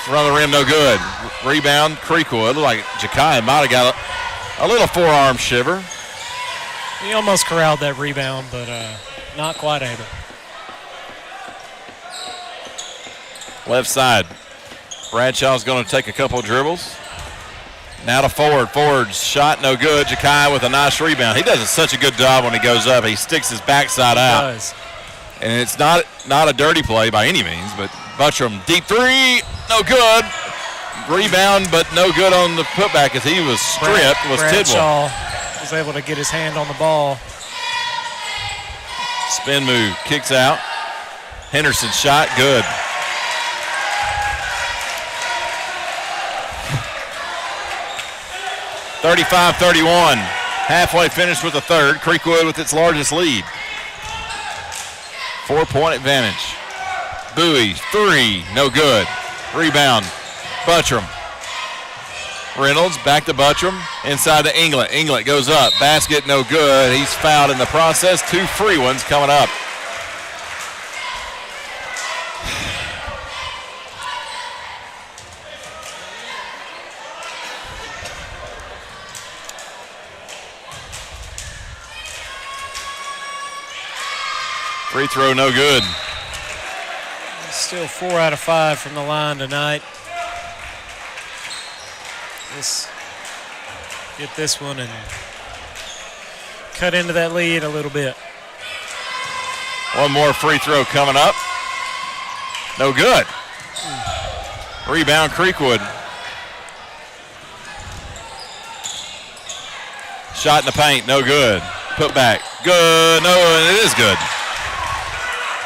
Front of the rim, no good. Rebound, Creekwood. Looked like Jakai might have got a little forearm shiver. He almost corralled that rebound, but not quite able. Left side. Bradshaw's going to take a couple of dribbles. Now to Ford. Ford's shot no good. Jakai with a nice rebound. He does such a good job when he goes up. He sticks his backside out. He does. And it's not a dirty play by any means, but Buttram, deep three, no good. Rebound, but no good on the putback as he was stripped. Bradshaw was able to get his hand on the ball. Spin move, kicks out. Henderson shot, good. (35-31). Halfway finished with the third. Creekwood with its largest lead. 4-point advantage. Bowie, three, no good. Rebound, Buttram. Reynolds back to Buttram, inside to Inglet. Inglet goes up, basket no good. He's fouled in the process. 2 free ones coming up. Free throw no good. Still 4 out of 5 from the line tonight. Let's get this one and cut into that lead a little bit. One more free throw coming up. No good. Rebound, Creekwood. Shot in the paint, no good. Put back, good. No, and it is good.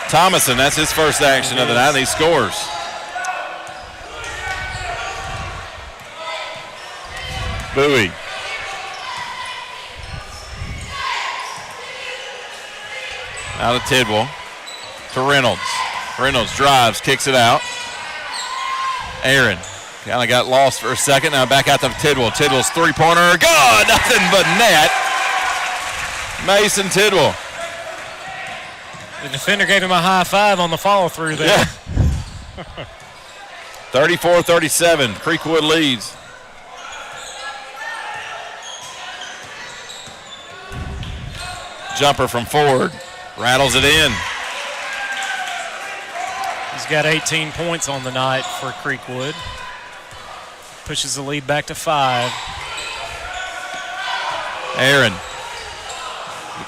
Thomason, that's his first action of the night, and he scores. Bowie. Out of Tidwell to Reynolds. Reynolds drives, kicks it out. Aaron kind of got lost for a second. Now back out to Tidwell. Tidwell's three-pointer. Good! Nothing but net. Mason Tidwell. The defender gave him a high five on the follow-through there. Yeah. 34-37. Creekwood leads. Jumper from Ford. Rattles it in. He's got 18 points on the night for Creekwood. Pushes the lead back to 5. Aaron.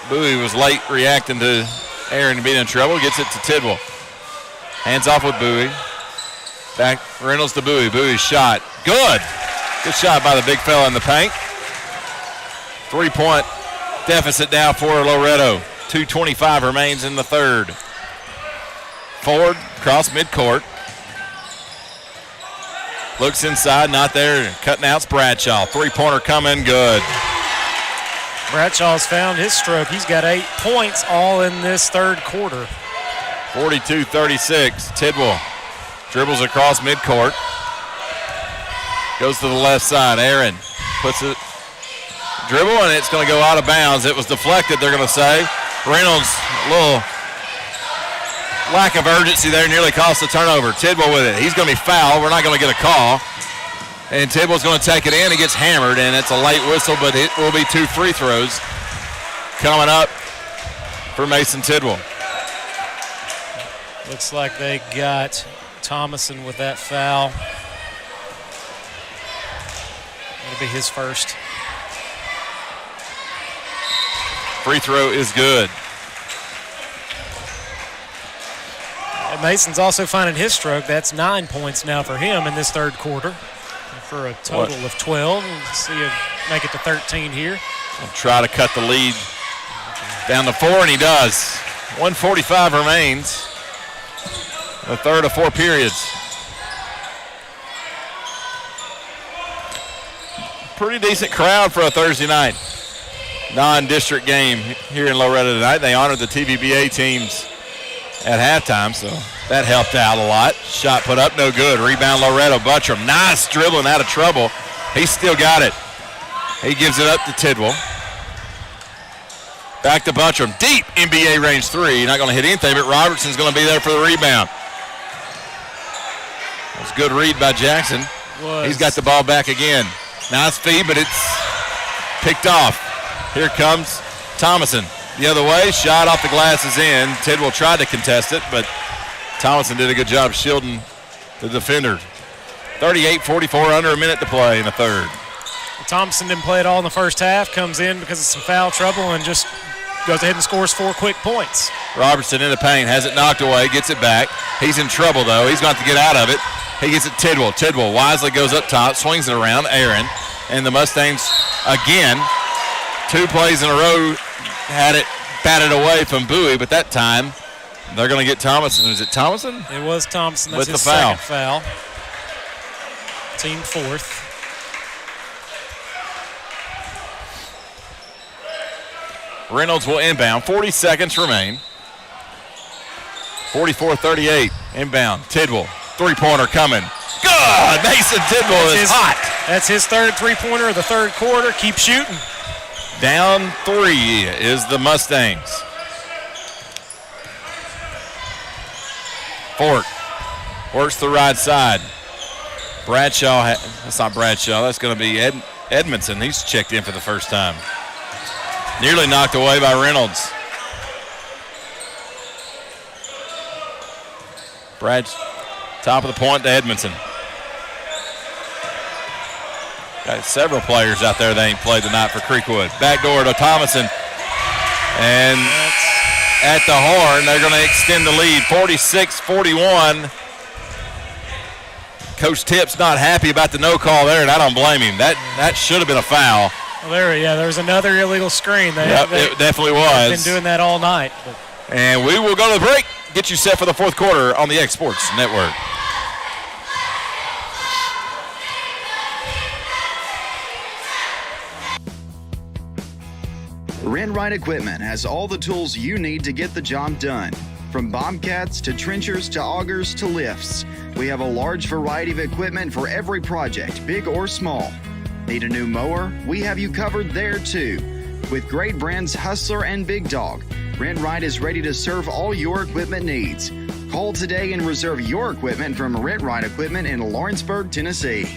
Bowie was late reacting to Aaron being in trouble. Gets it to Tidwell. Hands off with Bowie. Back Reynolds to Bowie. Bowie's shot. Good. Good shot by the big fella in the paint. 3-point deficit now for Loretto. 2:25 remains in the third. Ford across midcourt. Looks inside, not there. Cutting out's Bradshaw. 3-pointer coming, good. Bradshaw's found his stroke. He's got 8 points all in this third quarter. 42-36. Tidwell dribbles across midcourt. Goes to the left side. Aaron puts it. Dribble, and it's going to go out of bounds. It was deflected, they're going to say. Reynolds, a little lack of urgency there, nearly cost a turnover. Tidwell with it. He's going to be fouled. We're not going to get a call. And Tidwell's going to take it in. He gets hammered, and it's a late whistle, but it will be 2 free throws coming up for Mason Tidwell. Looks like they got Thomason with that foul. It'll be his first. Free throw is good. And Mason's also finding his stroke. That's 9 points now for him in this third quarter, for a total of 12. We'll see him make it to 13 here. He'll try to cut the lead down to 4, and he does. 1:45 remains. The third of 4 periods. Pretty decent crowd for a Thursday night non-district game here in Loretto tonight. They honored the TVBA teams at halftime, so that helped out a lot. Shot put up, no good. Rebound Loretto. Buttram, nice dribbling out of trouble. He's still got it. He gives it up to Tidwell. Back to Buttram. Deep NBA range 3. Not going to hit anything, but Robertson's going to be there for the rebound. That's a good read by Jackson. He's got the ball back again. Nice feed, but it's picked off. Here comes Thomason. The other way, shot off the glass is in. Tidwell tried to contest it, but Thomason did a good job shielding the defender. 38-44, under a minute to play in the third. Thompson didn't play at all in the first half, comes in because of some foul trouble and just goes ahead and scores 4 quick points. Robertson in the paint, has it knocked away, gets it back. He's in trouble, though. He's going to have to get out of it. He gets it Tidwell. Tidwell wisely goes up top, swings it around. Aaron, and the Mustangs again, 2 plays in a row, had it batted away from Bowie, but that time they're going to get Thomason. Is it Thomason? It was Thomason. That's with his the foul. Second foul. Team 4th. Reynolds will inbound. 40 seconds remain. 44-38. Inbound. Tidwell. 3-pointer coming. Good! Mason Tidwell is hot. That's his third 3-pointer of the third quarter. Keep shooting. Down 3 is the Mustangs. Fort works the right side. Bradshaw, that's not Bradshaw. That's going to be Edmondson. He's checked in for the first time. Nearly knocked away by Reynolds. Top of the point to Edmondson. Got several players out there that ain't played tonight for Creekwood. Backdoor to Thomason. And at the horn, they're going to extend the lead, 46-41. Coach Tipp's not happy about the no call there, and I don't blame him. That should have been a foul. Well, there was another illegal screen. It definitely was. They've been doing that all night. And we will go to the break. Get you set for the fourth quarter on the X Sports Network. Renwright Equipment has all the tools you need to get the job done. From bobcats to trenchers to augers to lifts, we have a large variety of equipment for every project, big or small. Need a new mower? We have you covered there too. With great brands Hustler and Big Dog, Renwright is ready to serve all your equipment needs. Call today and reserve your equipment from Renwright Equipment in Lawrenceburg, Tennessee.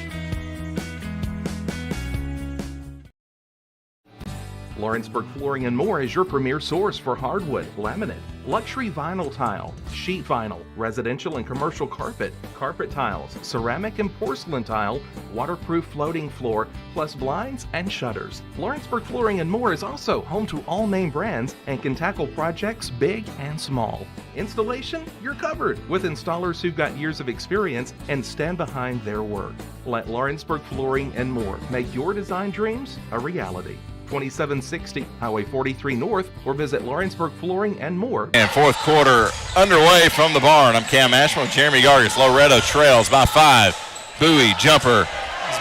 Lawrenceburg Flooring and More is your premier source for hardwood, laminate, luxury vinyl tile, sheet vinyl, residential and commercial carpet, carpet tiles, ceramic and porcelain tile, waterproof floating floor, plus blinds and shutters. Lawrenceburg Flooring and More is also home to all name brands and can tackle projects big and small. Installation? You're covered with installers who've got years of experience and stand behind their work. Let Lawrenceburg Flooring and More make your design dreams a reality. 2760 Highway 43 North, or visit Lawrenceburg Flooring and More. And fourth quarter underway from the barn. I'm Cam Ashman with Jeremy Gargis. Loretto trails by 5. Bowie, jumper.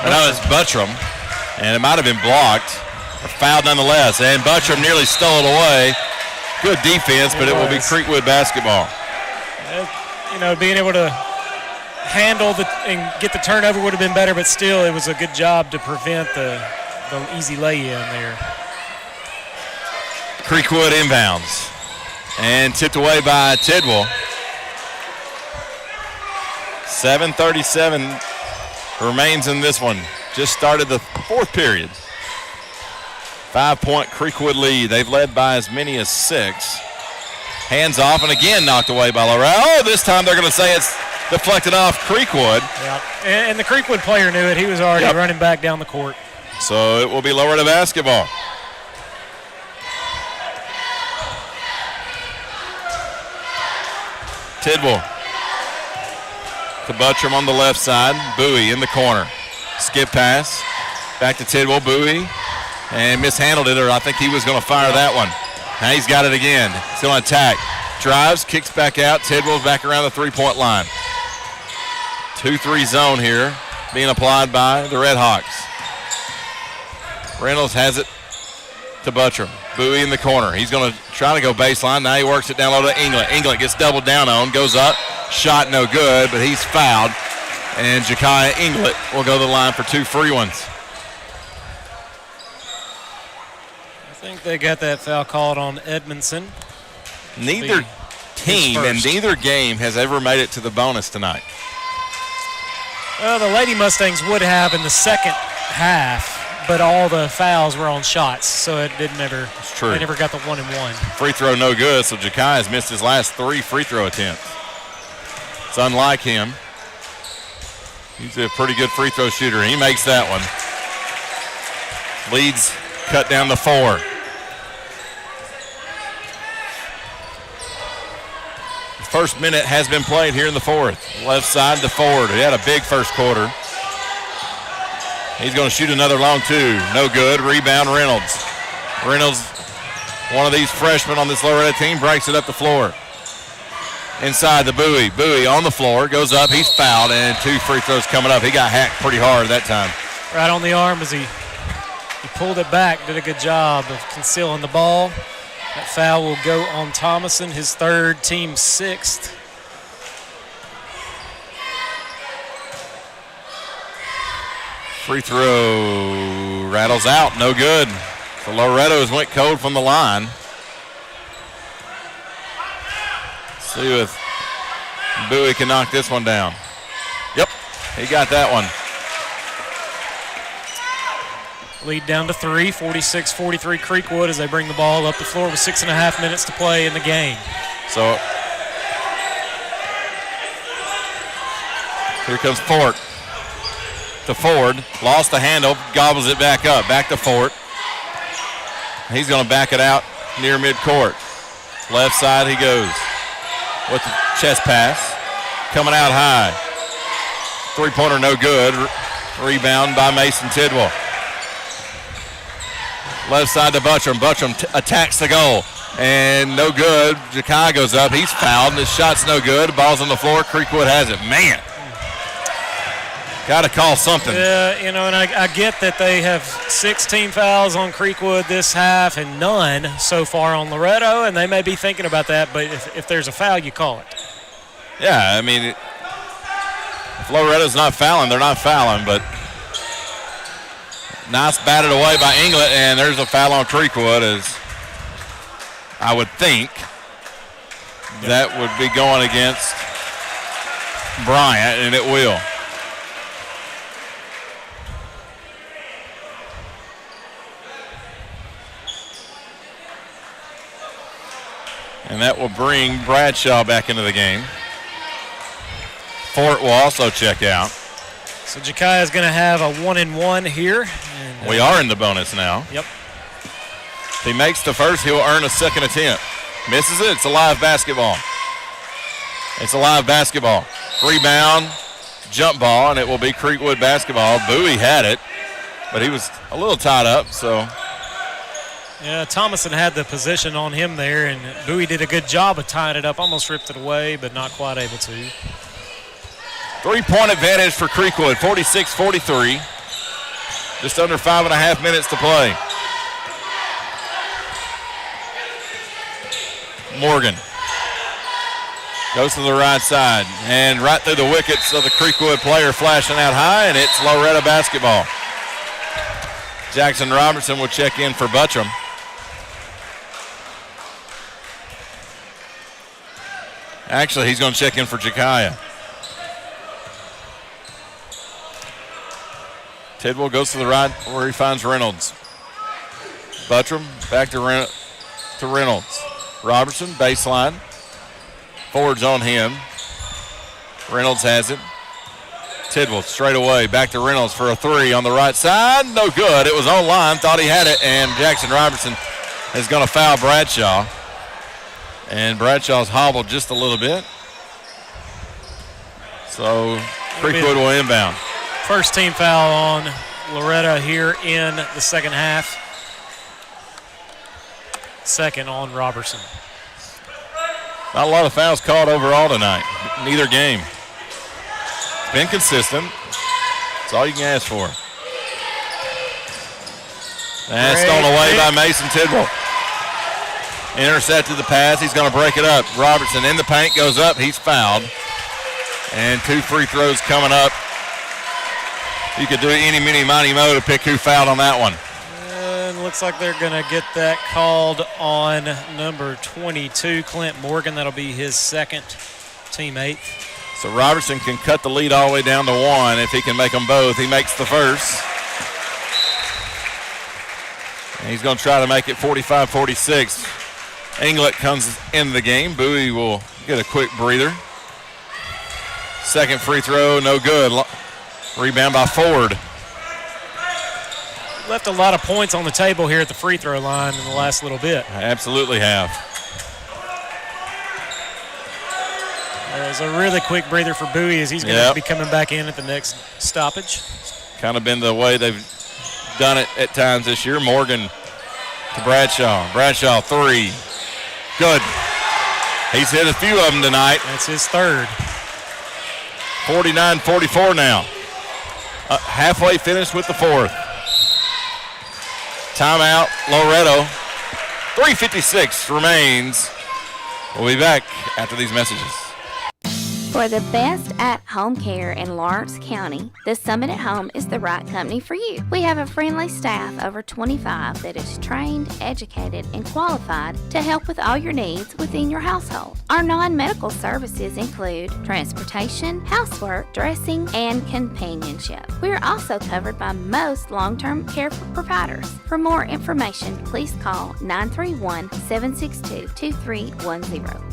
No, it's Buttram. And it might have been blocked. Or fouled nonetheless. And Buttram nearly stole it away. Good defense, but it will be Creekwood basketball. Being able to handle and get the turnover would have been better, but still it was a good job to prevent the easy lay-in there. Creekwood inbounds and tipped away by Tidwell. 7:37 remains in this one. Just started the fourth period. 5-point Creekwood lead. They've led by as many as 6. Hands off and again knocked away by Loretto. Oh, this time they're going to say it's deflected off Creekwood. Yeah, and the Creekwood player knew it. He was already running back down the court. So it will be Loretto basketball. Tidwell to Buttram on the left side. Bowie in the corner. Skip pass. Back to Tidwell. Bowie. And mishandled it, or I think he was going to fire that one. Now he's got it again. He's going to attack. Drives, kicks back out. Tidwell's back around the three-point line. 2-3 zone here being applied by the Red Hawks. Reynolds has it to Buttram. Bowie in the corner. He's going to try to go baseline. Now he works it down low to England. England gets doubled down on, goes up. Shot no good, but he's fouled. And Ja'Kai England will go to the line for 2 free ones. I think they got that foul called on Edmondson. Neither team and neither game has ever made it to the bonus tonight. Well, the Lady Mustangs would have in the second half, but all the fouls were on shots, so it didn't ever. It's true. They never got the 1-and-1. Free throw no good, so Ja'Kai has missed his last 3 free throw attempts. It's unlike him. He's a pretty good free throw shooter. He makes that one. Leads cut down to 4. First minute has been played here in the fourth. Left side to Ford. He had a big first quarter. He's going to shoot another long 2. No good. Rebound Reynolds. Reynolds, one of these freshmen on this Loretto team, breaks it up the floor. Inside the Bowie. Bowie on the floor. Goes up. He's fouled, and 2 free throws coming up. He got hacked pretty hard that time. Right on the arm as he pulled it back. Did a good job of concealing the ball. That foul will go on Thomason, his 3rd, team 6th. Free throw rattles out, no good. The Loretto's went cold from the line. See if Bowie can knock this one down. Yep, he got that one. Lead down to 3, 46-43 Creekwood as they bring the ball up the floor with 6.5 minutes to play in the game. So here comes Fort to Ford. Lost the handle, gobbles it back up. Back to Fort. He's going to back it out near midcourt. Left side he goes with the chest pass. Coming out high. 3-pointer no good. Rebound by Mason Tidwell. Left side to Buttram. Buttram attacks the goal. And no good. Ja'Kai goes up. He's fouled. His shot's no good. Ball's on the floor. Creekwood has it. Man. Got to call something. Yeah, and I get that they have 16 fouls on Creekwood this half and none so far on Loretto, and they may be thinking about that, but if there's a foul, you call it. Yeah, I mean, if Loretto's not fouling, they're not fouling, but nice batted away by England, and there's a foul on Creekwood, as I would think that would be going against Bryant, and it will. And that will bring Bradshaw back into the game. Fort will also check out. So Jakaya is going to have a 1-and-1 here. And, we are in the bonus now. Yep. If he makes the first, he'll earn a second attempt. Misses it. It's a live basketball. It's a live basketball. Rebound, jump ball, and it will be Creekwood basketball. Bowie had it, but he was a little tied up, so. Yeah, Thomason had the position on him there, and Bowie did a good job of tying it up. Almost ripped it away, but not quite able to. 3-point advantage for Creekwood, 46-43. Just under 5.5 minutes to play. Morgan goes to the right side and right through the wickets of the Creekwood player, flashing out high, and it's Loretto basketball. Jackson Robertson will check in for Buttram. Actually, he's going to check in for Jakaya. Tidwell goes to the right where he finds Reynolds. Buttram back to Reynolds. Robertson, baseline. Forward's on him. Reynolds has it. Tidwell straight away, back to Reynolds for a three on the right side. No good. It was on line, thought he had it, and Jackson Robertson is going to foul Bradshaw. And Bradshaw's hobbled just a little bit. So Creekwood will inbound. First team foul on Loretto here in the second half. Second on Robertson. Not a lot of fouls called overall tonight, neither game. It's been consistent. That's all you can ask for. And stolen away by Mason Tidwell. Intercepted the pass. He's going to break it up. Robertson in the paint, goes up. He's fouled. And 2 free throws coming up. You could do any, mini, mighty, mo to pick who fouled on that one. And looks like they're going to get that called on number 22, Clint Morgan. That'll be his second, team 8th. So Robertson can cut the lead all the way down to 1 if he can make them both. He makes the first. And he's going to try to make it 45-46. Englet comes in the game. Bowie will get a quick breather. Second free throw, no good. Rebound by Ford. Left a lot of points on the table here at the free throw line in the last little bit. I absolutely have. It was a really quick breather for Bowie as he's going to be coming back in at the next stoppage. Kind of been the way they've done it at times this year. Morgan to Bradshaw. Bradshaw, three. Good. He's hit a few of them tonight. That's his third. 49-44 now. Halfway finished with the fourth. Timeout, Loretto. 3:56 remains. We'll be back after these messages. For the best at-home care in Lawrence County, the Summit at Home is the right company for you. We have a friendly staff over 25 that is trained, educated, and qualified to help with all your needs within your household. Our non-medical services include transportation, housework, dressing, and companionship. We are also covered by most long-term care providers. For more information, please call 931-762-2310.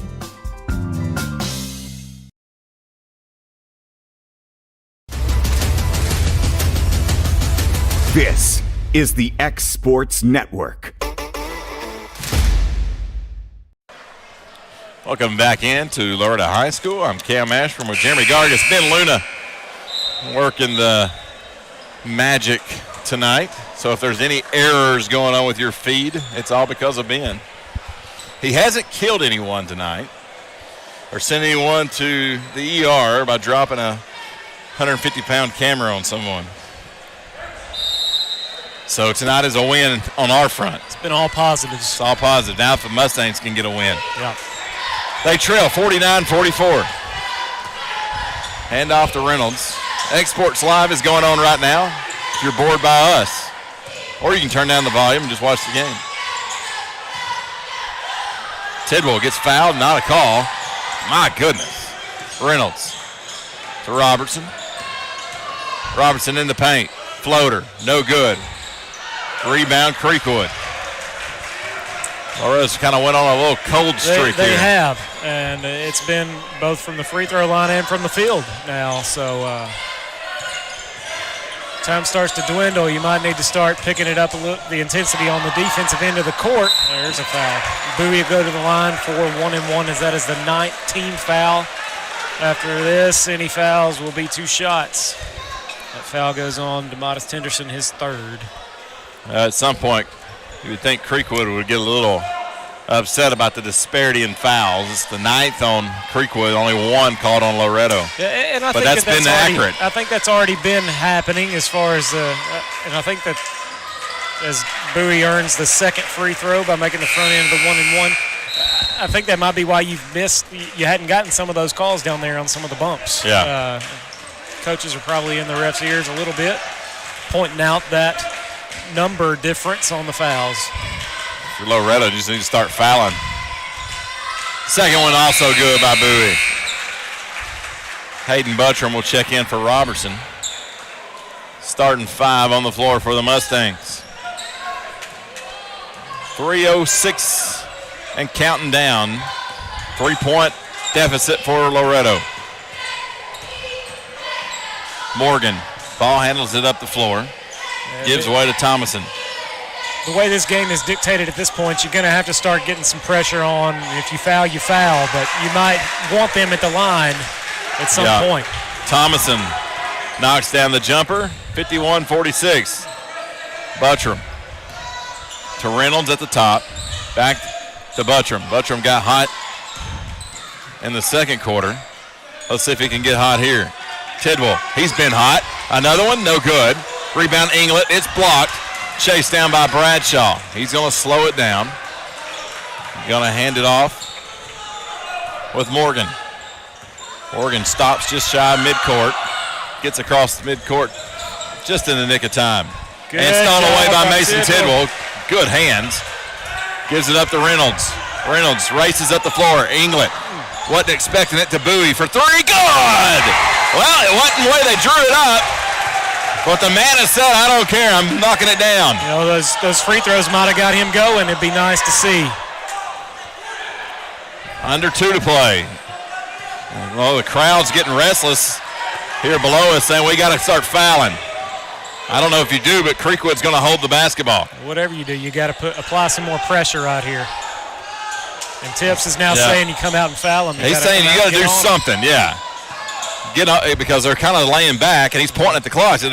This is the X Sports Network. Welcome back into Loretto High School. I'm Cam Ashburn with Jeremy Gargas. Ben Luna working the magic tonight. So if there's any errors going on with your feed, it's all because of Ben. He hasn't killed anyone tonight or sent anyone to the ER by dropping a 150-pound camera on someone. So tonight is a win on our front. It's been all positives. It's all positive. Now if the Mustangs can get a win. Yeah. They trail 49-44. Hand off to Reynolds. Exports Live is going on right now. If you're bored by us. Or you can turn down the volume and just watch the game. Tidwell gets fouled, not a call. My goodness. Reynolds to Robertson. Robertson in the paint. Floater, no good. Rebound, Creekwood. Loretto's kind of went on a little cold streak They here. have, and it's been both from the free throw line and from the field now. So time starts to dwindle. You might need to start picking it up a little, the intensity on the defensive end of the court. There's a foul. Bowie will go to the line for 1-and-1 as that is the 9th team foul. After this, any fouls will be 2 shots. That foul goes on to Modest Henderson, his 3rd. At some point, you would think Creekwood would get a little upset about the disparity in fouls. It's the 9th on Creekwood, only 1 called on Loretto. Yeah, and I but think that's been accurate. I think that's already been happening as far as and I think that as Bowie earns the 2nd free throw by making the front end of the 1-and-1, I think that might be why you hadn't gotten some of those calls down there on some of the bumps. Yeah. Coaches are probably in the refs' ears a little bit, pointing out that number difference on the fouls. For Loretto, just need to start fouling. Second one also good by Bowie. Hayden Buttram will check in for Robertson. Starting 5 on the floor for the Mustangs. 3:06 and counting down. 3-point deficit for Loretto. Morgan, ball handles it up the floor. Gives away to Thomason. The way this game is dictated at this point, you're going to have to start getting some pressure on. If you foul, you foul, but you might want them at the line at some point. Thomason knocks down the jumper, 51-46. Buttram to Reynolds at the top. Back to Buttram. Buttram got hot in the second quarter. Let's see if he can get hot here. Tidwell, he's been hot. Another one, no good. Rebound Inglet, it's blocked. Chased down by Bradshaw. He's going to slow it down. Going to hand it off with Morgan. Morgan stops just shy of midcourt. Gets across the midcourt just in the nick of time. Good and stolen away by Mason Tidwell. Tidwell. Good hands. Gives it up to Reynolds. Reynolds races up the floor. Inglet wasn't expecting it to Bowie for 3. Good! Well, it wasn't the way they drew it up. But the man has said, I don't care, I'm knocking it down. You know, those free throws might have got him going. It'd be nice to see. Under 2 to play. Well, the crowd's getting restless here below us, saying we got to start fouling. I don't know if you do, but Creekwood's going to hold the basketball. Whatever you do, you got to apply some more pressure right here. And Tips is now saying you come out and foul him. He's saying you got to do something, Get up, because they're kind of laying back, and he's pointing at the clock. So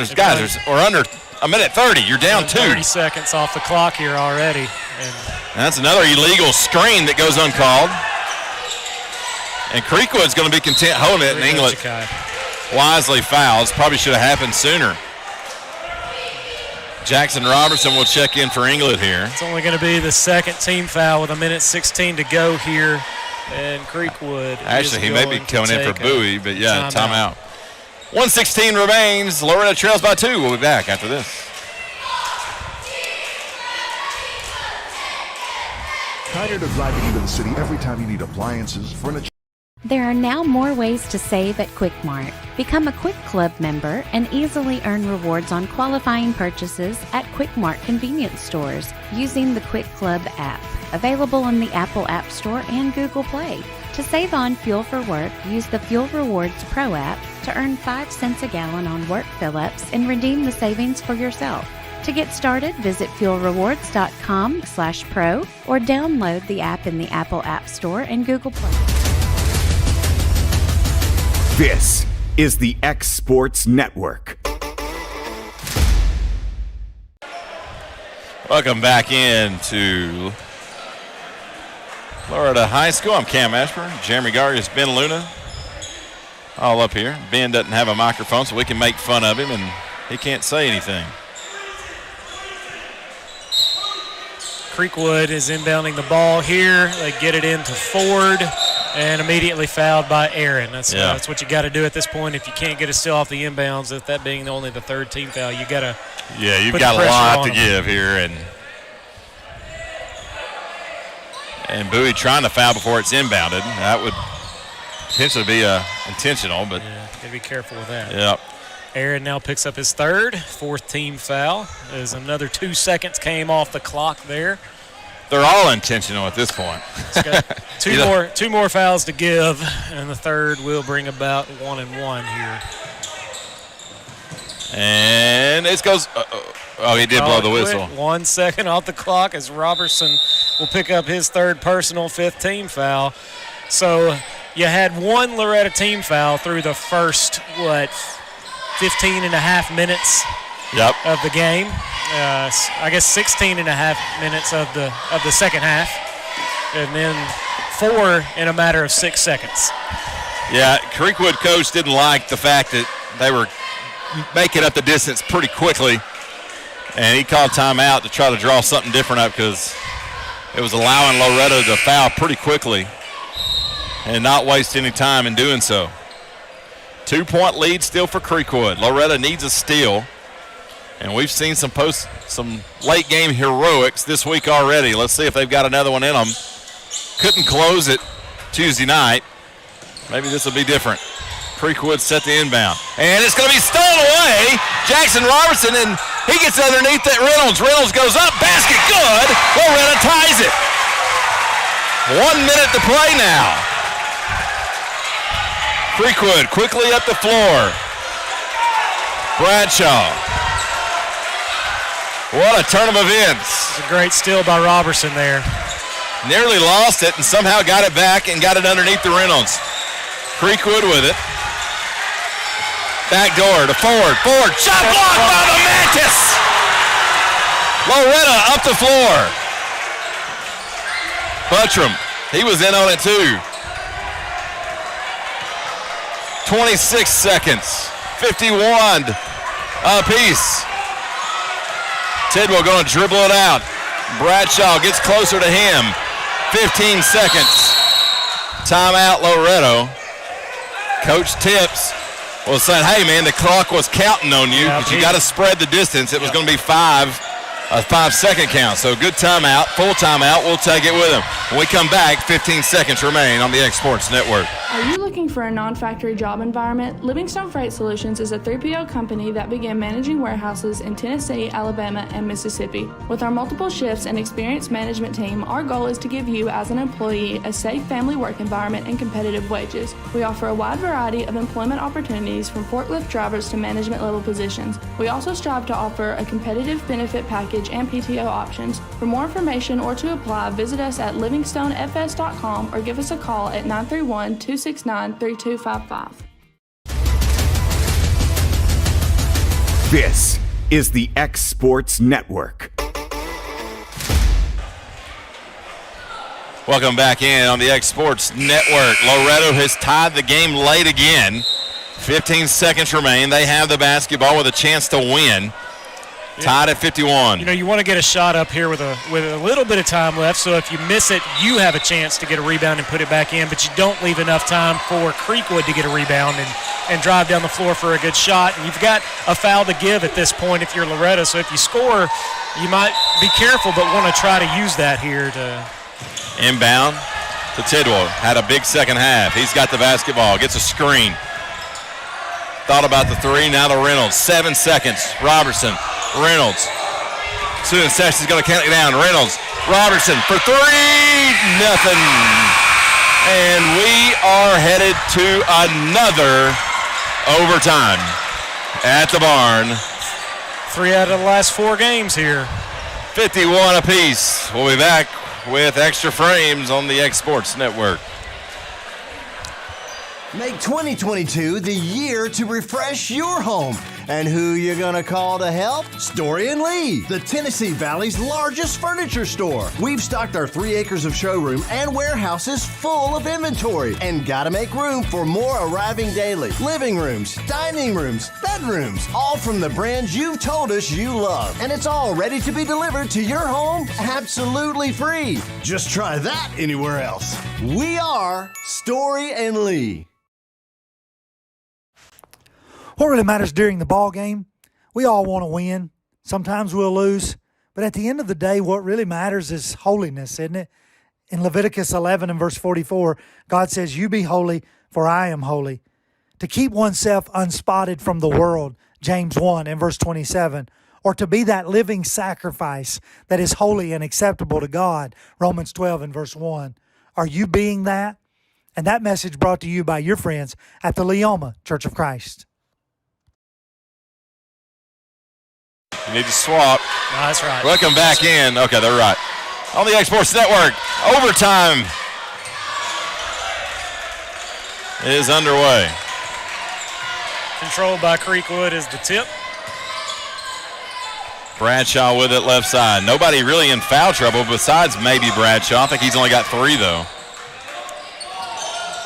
we're under a minute 30. You're down 2. 30 seconds off the clock here already. And that's another illegal screen that goes uncalled. And Creekwood's going to be content holding it, and England wisely fouls. Probably should have happened sooner. Jackson Robertson will check in for England here. It's only going to be the 2nd team foul with 1:16 to go here. And Creekwood. Actually, he may be coming in for Bowie, but timeout. 1:16 remains. Loretto trails by 2. We'll be back after this. Tired of driving into the city every time you need appliances, furniture? There are now more ways to save at Quick Mart. Become a Quick Club member and easily earn rewards on qualifying purchases at Quick Mart convenience stores using the Quick Club app. Available on the Apple App Store and Google Play. To save on fuel for work, use the Fuel Rewards Pro app to earn 5 cents a gallon on work fill-ups and redeem the savings for yourself. To get started, visit fuelrewards.com/pro or download the app in the Apple App Store and Google Play. This is the X Sports Network. Welcome back into Florida High School. I'm Cam Ashburn, Jeremy Gargis, Ben Luna, all up here. Ben doesn't have a microphone, so we can make fun of him, and he can't say anything. Creekwood is inbounding the ball here. They get it into Ford and immediately fouled by Aaron. That's what you got to do at this point. If you can't get it still off the inbounds, with that being only the 3rd team foul, you got to. Yeah, you've got a lot to give here, and Bowie trying to foul before it's inbounded. That would potentially be intentional, but got to be careful with that. Yep. Aaron now picks up his 3rd, 4th team foul, as another 2 seconds came off the clock there They're all intentional at this point. It's got two more fouls to give, and the third will bring about 1-1 here. And it goes. He did blow the whistle. 1 second off the clock as Robertson will pick up his third personal, fifth team foul. So you had one Loretto team foul through the first, 15 and a half minutes of the game. I guess 16 and a half minutes of the second half. And then 4 in a matter of 6 seconds. Yeah, Creekwood coach didn't like the fact that they were making up the distance pretty quickly. And he called timeout to try to draw something different up because it was allowing Loretto to foul pretty quickly and not waste any time in doing so. 2-point lead still for Creekwood. Loretto needs a steal. And we've seen some late game heroics this week already. Let's see if they've got another one in them. Couldn't close it Tuesday night. Maybe this will be different. Creekwood set the inbound. And it's going to be stolen away. Jackson Robertson, and he gets underneath that Reynolds. Reynolds goes up. Basket good. Loretto ties it. 1 minute to play now. Creekwood quickly up the floor. Bradshaw. What a turn of events. It's a great steal by Robertson there. Nearly lost it and somehow got it back and got it underneath the Reynolds. Creekwood with it. Back door to Ford. Ford, shot blocked by the Mantis. Loretto up the floor. Buttram, he was in on it too. 26 seconds, 51 apiece. Tidwell going to dribble it out. Bradshaw gets closer to him. 15 seconds. Timeout Loretto. Coach Tips was saying, hey, man, the clock was counting on you because you got to spread the distance. It was going to be a 5-second count. So good timeout, full timeout. We'll take it with him. When we come back, 15 seconds remain on the X Sports Network. Are you looking for a non-factory job environment? Livingstone Freight Solutions is a 3PL company that began managing warehouses in Tennessee, Alabama, and Mississippi. With our multiple shifts and experienced management team, our goal is to give you, as an employee, a safe family work environment and competitive wages. We offer a wide variety of employment opportunities from forklift drivers to management level positions. We also strive to offer a competitive benefit package and PTO options. For more information or to apply, visit us at livingstonefs.com or give us a call at 931-269-3255. This is the X Sports Network. Welcome back in on the X Sports Network. Loretto has tied the game late again. 15 seconds remain. They have the basketball with a chance to win. Tied at 51. You want to get a shot up here with a little bit of time left, so if you miss it, you have a chance to get a rebound and put it back in, but you don't leave enough time for Creekwood to get a rebound and drive down the floor for a good shot. And you've got a foul to give at this point if you're Loretto, so if you score, you might be careful but want to try to use that here to... Inbound to Tidwell. Had a big second half. He's got the basketball. Gets a screen. Thought about the three. Now to Reynolds. 7 seconds. Robertson. Reynolds. Student Sessions going to count it down. Reynolds. Robertson for three. Nothing. And we are headed to another overtime at the barn. 3 out of the last 4 games here. 51 apiece. We'll be back with Extra Frames on the X Sports Network. Make 2022 the year to refresh your home. And who you gonna call to help? Story & Lee, the Tennessee Valley's largest furniture store. We've stocked our 3 acres of showroom and warehouses full of inventory. And gotta make room for more arriving daily. Living rooms, dining rooms, bedrooms, all from the brands you've told us you love. And it's all ready to be delivered to your home absolutely free. Just try that anywhere else. We are Story & Lee. What really matters during the ball game, we all want to win. Sometimes we'll lose. But at the end of the day, what really matters is holiness, isn't it? In Leviticus 11 and verse 44, God says, "You be holy, for I am holy." To keep oneself unspotted from the world, James 1 and verse 27, or to be that living sacrifice that is holy and acceptable to God, Romans 12 and verse 1. Are you being that? And that message brought to you by your friends at the Leoma Church of Christ. You need to swap. No, that's right. Welcome back in. Okay, they're right. On the X-Sports Network, overtime is underway. Controlled by Creekwood is the tip. Bradshaw with it left side. Nobody really in foul trouble besides maybe Bradshaw. I think he's only got 3, though.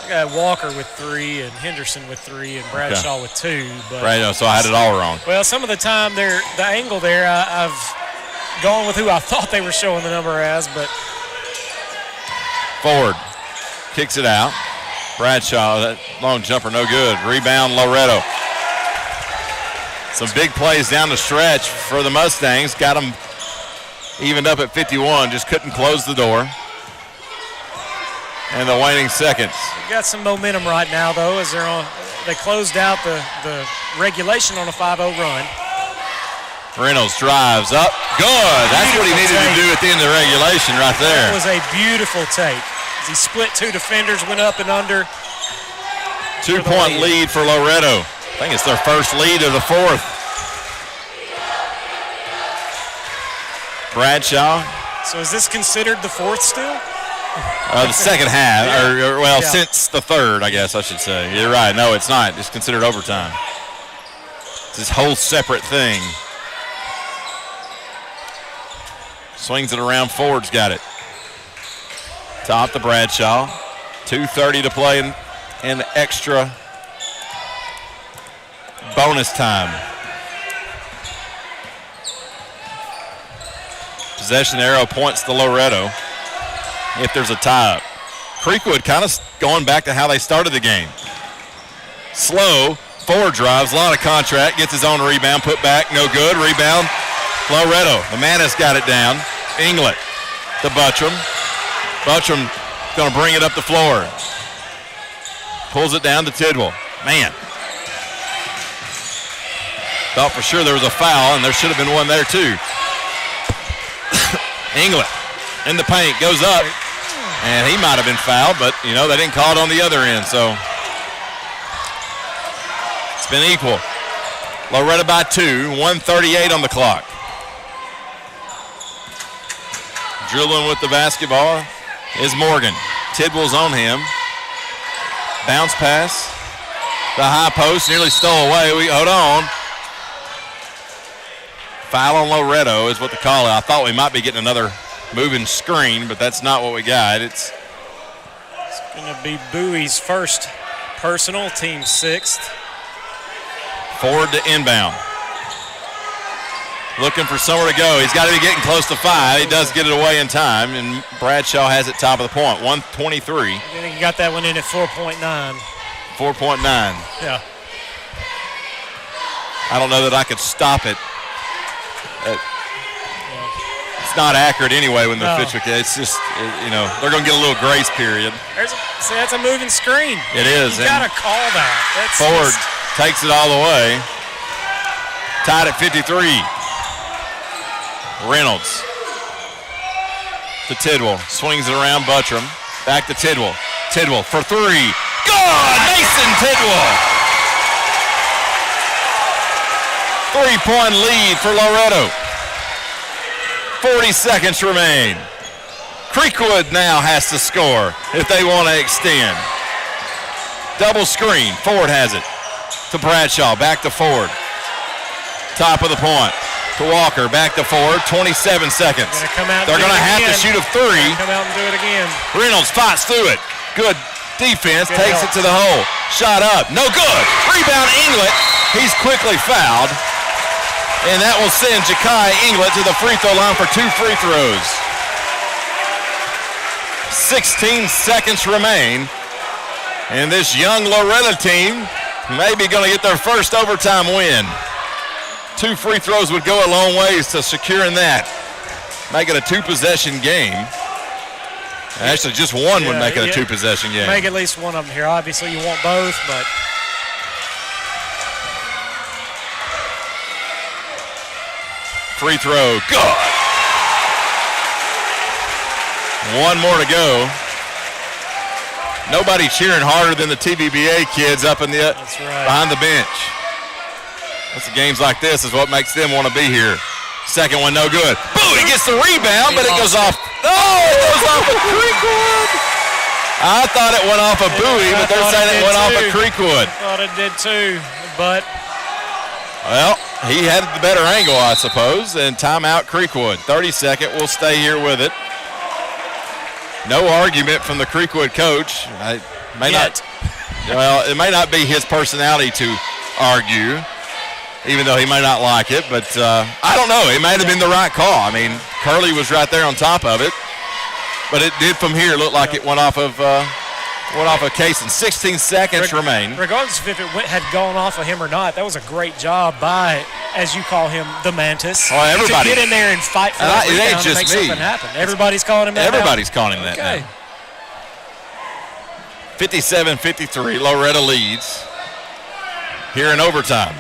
I got Walker with 3 and Henderson with 3 and Bradshaw with 2. But Bradshaw, so I had it all wrong. Well, some of the time, the angle there, I've gone with who I thought they were showing the number as, but. Ford kicks it out. Bradshaw, that long jumper, no good. Rebound, Loretto. Some big plays down the stretch for the Mustangs. Got them evened up at 51, just couldn't close the door. And the waning seconds. They've got some momentum right now, though, as they closed out the regulation on a 5-0 run. Reynolds drives up. Good. That's what he needed to do at the end of the regulation right there. That was a beautiful take. As he split 2 defenders, went up and under. 2-point lead for Loretto. I think it's their first lead of the 4th. Bradshaw. So is this considered the 4th still? The second half, since the 3rd, I guess I should say. You're right. No, it's not. It's considered overtime. It's this whole separate thing. Swings it around. Ford's got it. Top to Bradshaw. 2:30 to play in extra bonus time. Possession arrow points to Loretto if there's a tie-up. Creekwood kind of going back to how they started the game. Slow, Ford drives, a lot of contract, gets his own rebound, put back, no good, rebound. Loretto, the man has got it down. Inglet to Buttram. Buttram going to bring it up the floor. Pulls it down to Tidwell. Man. Thought for sure there was a foul, and there should have been one there too. Inglet in the paint, goes up, and he might have been fouled, but, they didn't call it on the other end, so it's been equal. Loretto by 2, 1:38 on the clock. Dribbling with the basketball is Morgan. Tidwell's on him. Bounce pass. The high post nearly stole away. Hold on. Foul on Loretto is what they call it. I thought we might be getting another moving screen, but that's not what we got. It's going to be Bowie's first personal, team 6th. Ford to inbound. Looking for somewhere to go. He's got to be getting close to 5. He does get it away in time, and Bradshaw has it top of the point, 1:23. I think he got that one in at 4.9. 4.9. Yeah. I don't know that I could stop it. It's not accurate anyway when they're pitching. It's just, they're going to get a little grace period. That's a moving screen. It is. You got to call that. Ford takes it all the way. Tied at 53. Reynolds to Tidwell. Swings it around Buttram. Back to Tidwell. Tidwell for 3. Good! Mason Tidwell. 3-point lead for Loretto. 40 seconds remain. Creekwood now has to score if they want to extend. Double screen. Ford has it. To Bradshaw. Back to Ford. Top of the point. To Walker. Back to Ford. 27 seconds. They're going to have to shoot a 3. Come out and do it again. Reynolds fights through it. Good defense. Takes it to the hole. Shot up. No good. Rebound Inglet. He's quickly fouled. And that will send Ja'Kai Inglet to the free throw line for 2 free throws. 16 seconds remain. And this young Loretto team may be going to get their first overtime win. 2 free throws would go a long ways to securing that. Make it a 2-possession game. Actually, just one would make it a 2-possession game. Make at least one of them here. Obviously, you want both, but... free throw. Good. One more to go. Nobody cheering harder than the TVBA kids up in the behind the bench. That's the games like this is what makes them want to be here. Second one, no good. Boom, he gets the rebound, but it goes off. Oh, it goes off of Creekwood. I thought it went off of Bowie, but they're saying it went off of Creekwood. I thought it did too, but. Well, he had the better angle, I suppose, and timeout Creekwood. 32nd, we'll stay here with it. No argument from the Creekwood coach. It may not be his personality to argue, even though he may not like it, but I don't know. It might have been the right call. I mean, Curley was right there on top of it, but it did from here look like it went off of Kaysen. 16 seconds remain. Regardless of if it had gone off of him or not, that was a great job by, as you call him, the Mantis. Oh, everybody. To get in there and fight for that rebound and make something happen. Everybody's calling him that. Everybody's calling him that now. 57-53, Loretto leads here in overtime.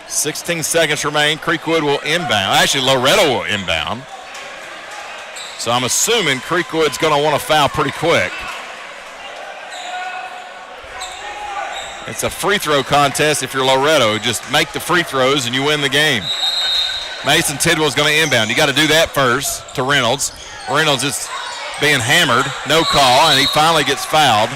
16 seconds remain. Creekwood will inbound. Actually, Loretto will inbound. So I'm assuming Creekwood's going to want to foul pretty quick. It's a free throw contest if you're Loretto. Just make the free throws and you win the game. Mason Tidwell's going to inbound. You got to do that first to Reynolds. Reynolds is being hammered. No call, and he finally gets fouled.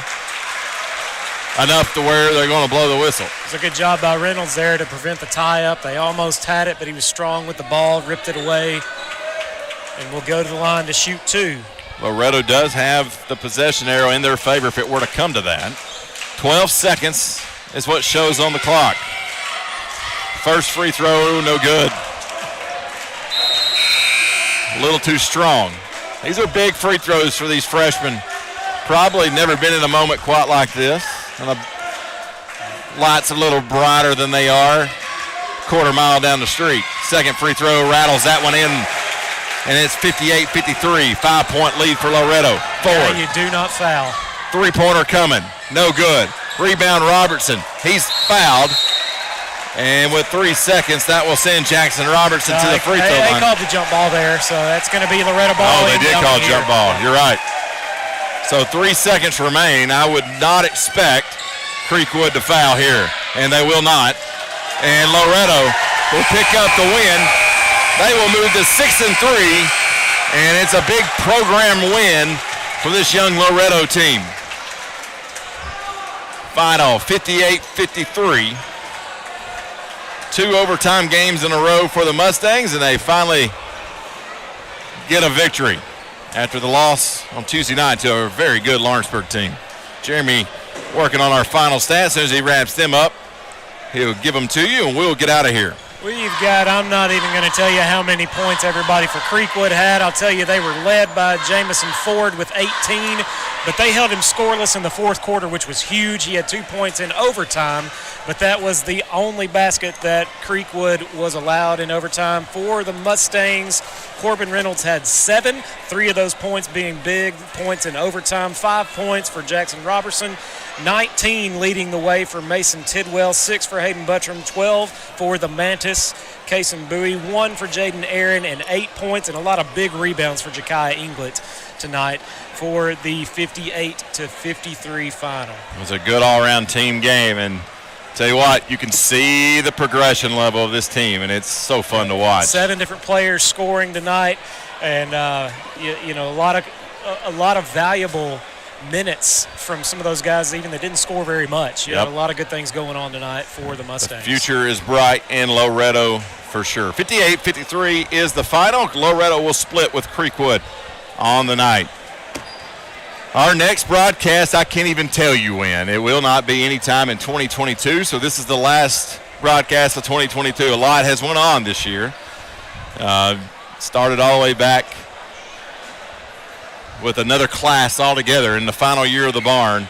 Enough to where they're going to blow the whistle. It's a good job by Reynolds there to prevent the tie-up. They almost had it, but he was strong with the ball, ripped it away, and will go to the line to shoot two. Loretto does have the possession arrow in their favor if it were to come to that. 12 seconds is what shows on the clock. First free throw, no good. A little too strong. These are big free throws for these freshmen. Probably never been in a moment quite like this. And the lights a little brighter than they are. Quarter mile down the street. Second free throw rattles that one in. And it's 58-53. 5-point lead for Loretto. Forward. Yeah, you do not foul. Three-pointer coming. No good. Rebound Robertson. He's fouled. And with 3 seconds, that will send Jackson Robertson to the free throw line. They called the jump ball there, so that's going to be Loretto ball. Oh, they did call jump ball. You're right. So 3 seconds remain. I would not expect Creekwood to foul here, and they will not. And Loretto will pick up the win. They will move to 6-3, and it's a big program win for this young Loretto team. Final 58-53. 2 overtime games in a row for the Mustangs, and they finally get a victory after the loss on Tuesday night to a very good Lawrenceburg team. Jeremy working on our final stats. As soon as he wraps them up, he'll give them to you, and we'll get out of here. We've got, I'm not even going to tell you how many points everybody for Creekwood had. I'll tell you they were led by Jamison Ford with 18, but they held him scoreless in the fourth quarter, which was huge. He had 2 points in overtime, but that was the only basket that Creekwood was allowed in overtime. For the Mustangs, Corbin Reynolds had 7, 3 of those points being big points in overtime, 5 points for Jackson Robertson, 19 leading the way for Mason Tidwell, 6 for Hayden Buttram, 12 for the Mantis, Kaysen Bowie, 1 for Jaden Aaron, and 8 points and a lot of big rebounds for Ja'Kiah Inglet tonight for the 58-53 final. It was a good all-around team game, and tell you what, you can see the progression level of this team, and it's so fun to watch. 7 different players scoring tonight, and a lot of valuable minutes from some of those guys, even that didn't score very much. A lot of good things going on tonight for the Mustangs. The future is bright in Loretto for sure. 58-53 is the final. Loretto will split with Creekwood on the night. Our next broadcast, I can't even tell you when. It will not be anytime in 2022, so this is the last broadcast of 2022. A lot has went on this year. Started all the way back with another class altogether in the final year of the barn.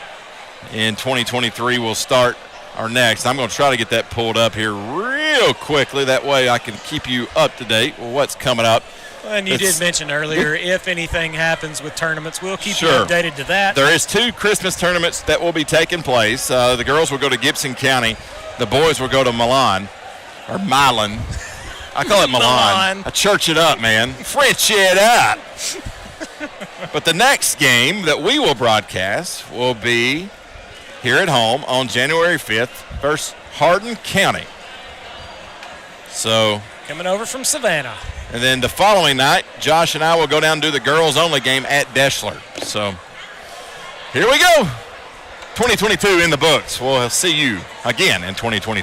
In 2023, we'll start our next. I'm going to try to get that pulled up here real quickly. That way I can keep you up to date with what's coming up. And you did mention earlier, if anything happens with tournaments, we'll keep you updated to that. There is 2 Christmas tournaments that will be taking place. The girls will go to Gibson County. The boys will go to Milan. I call it Milan. I church it up, man. French it up. But the next game that we will broadcast will be here at home on January 5th versus Hardin County. So coming over from Savannah. And then the following night, Josh and I will go down and do the girls-only game at Deschler. So here we go. 2022 in the books. We'll see you again in 2023.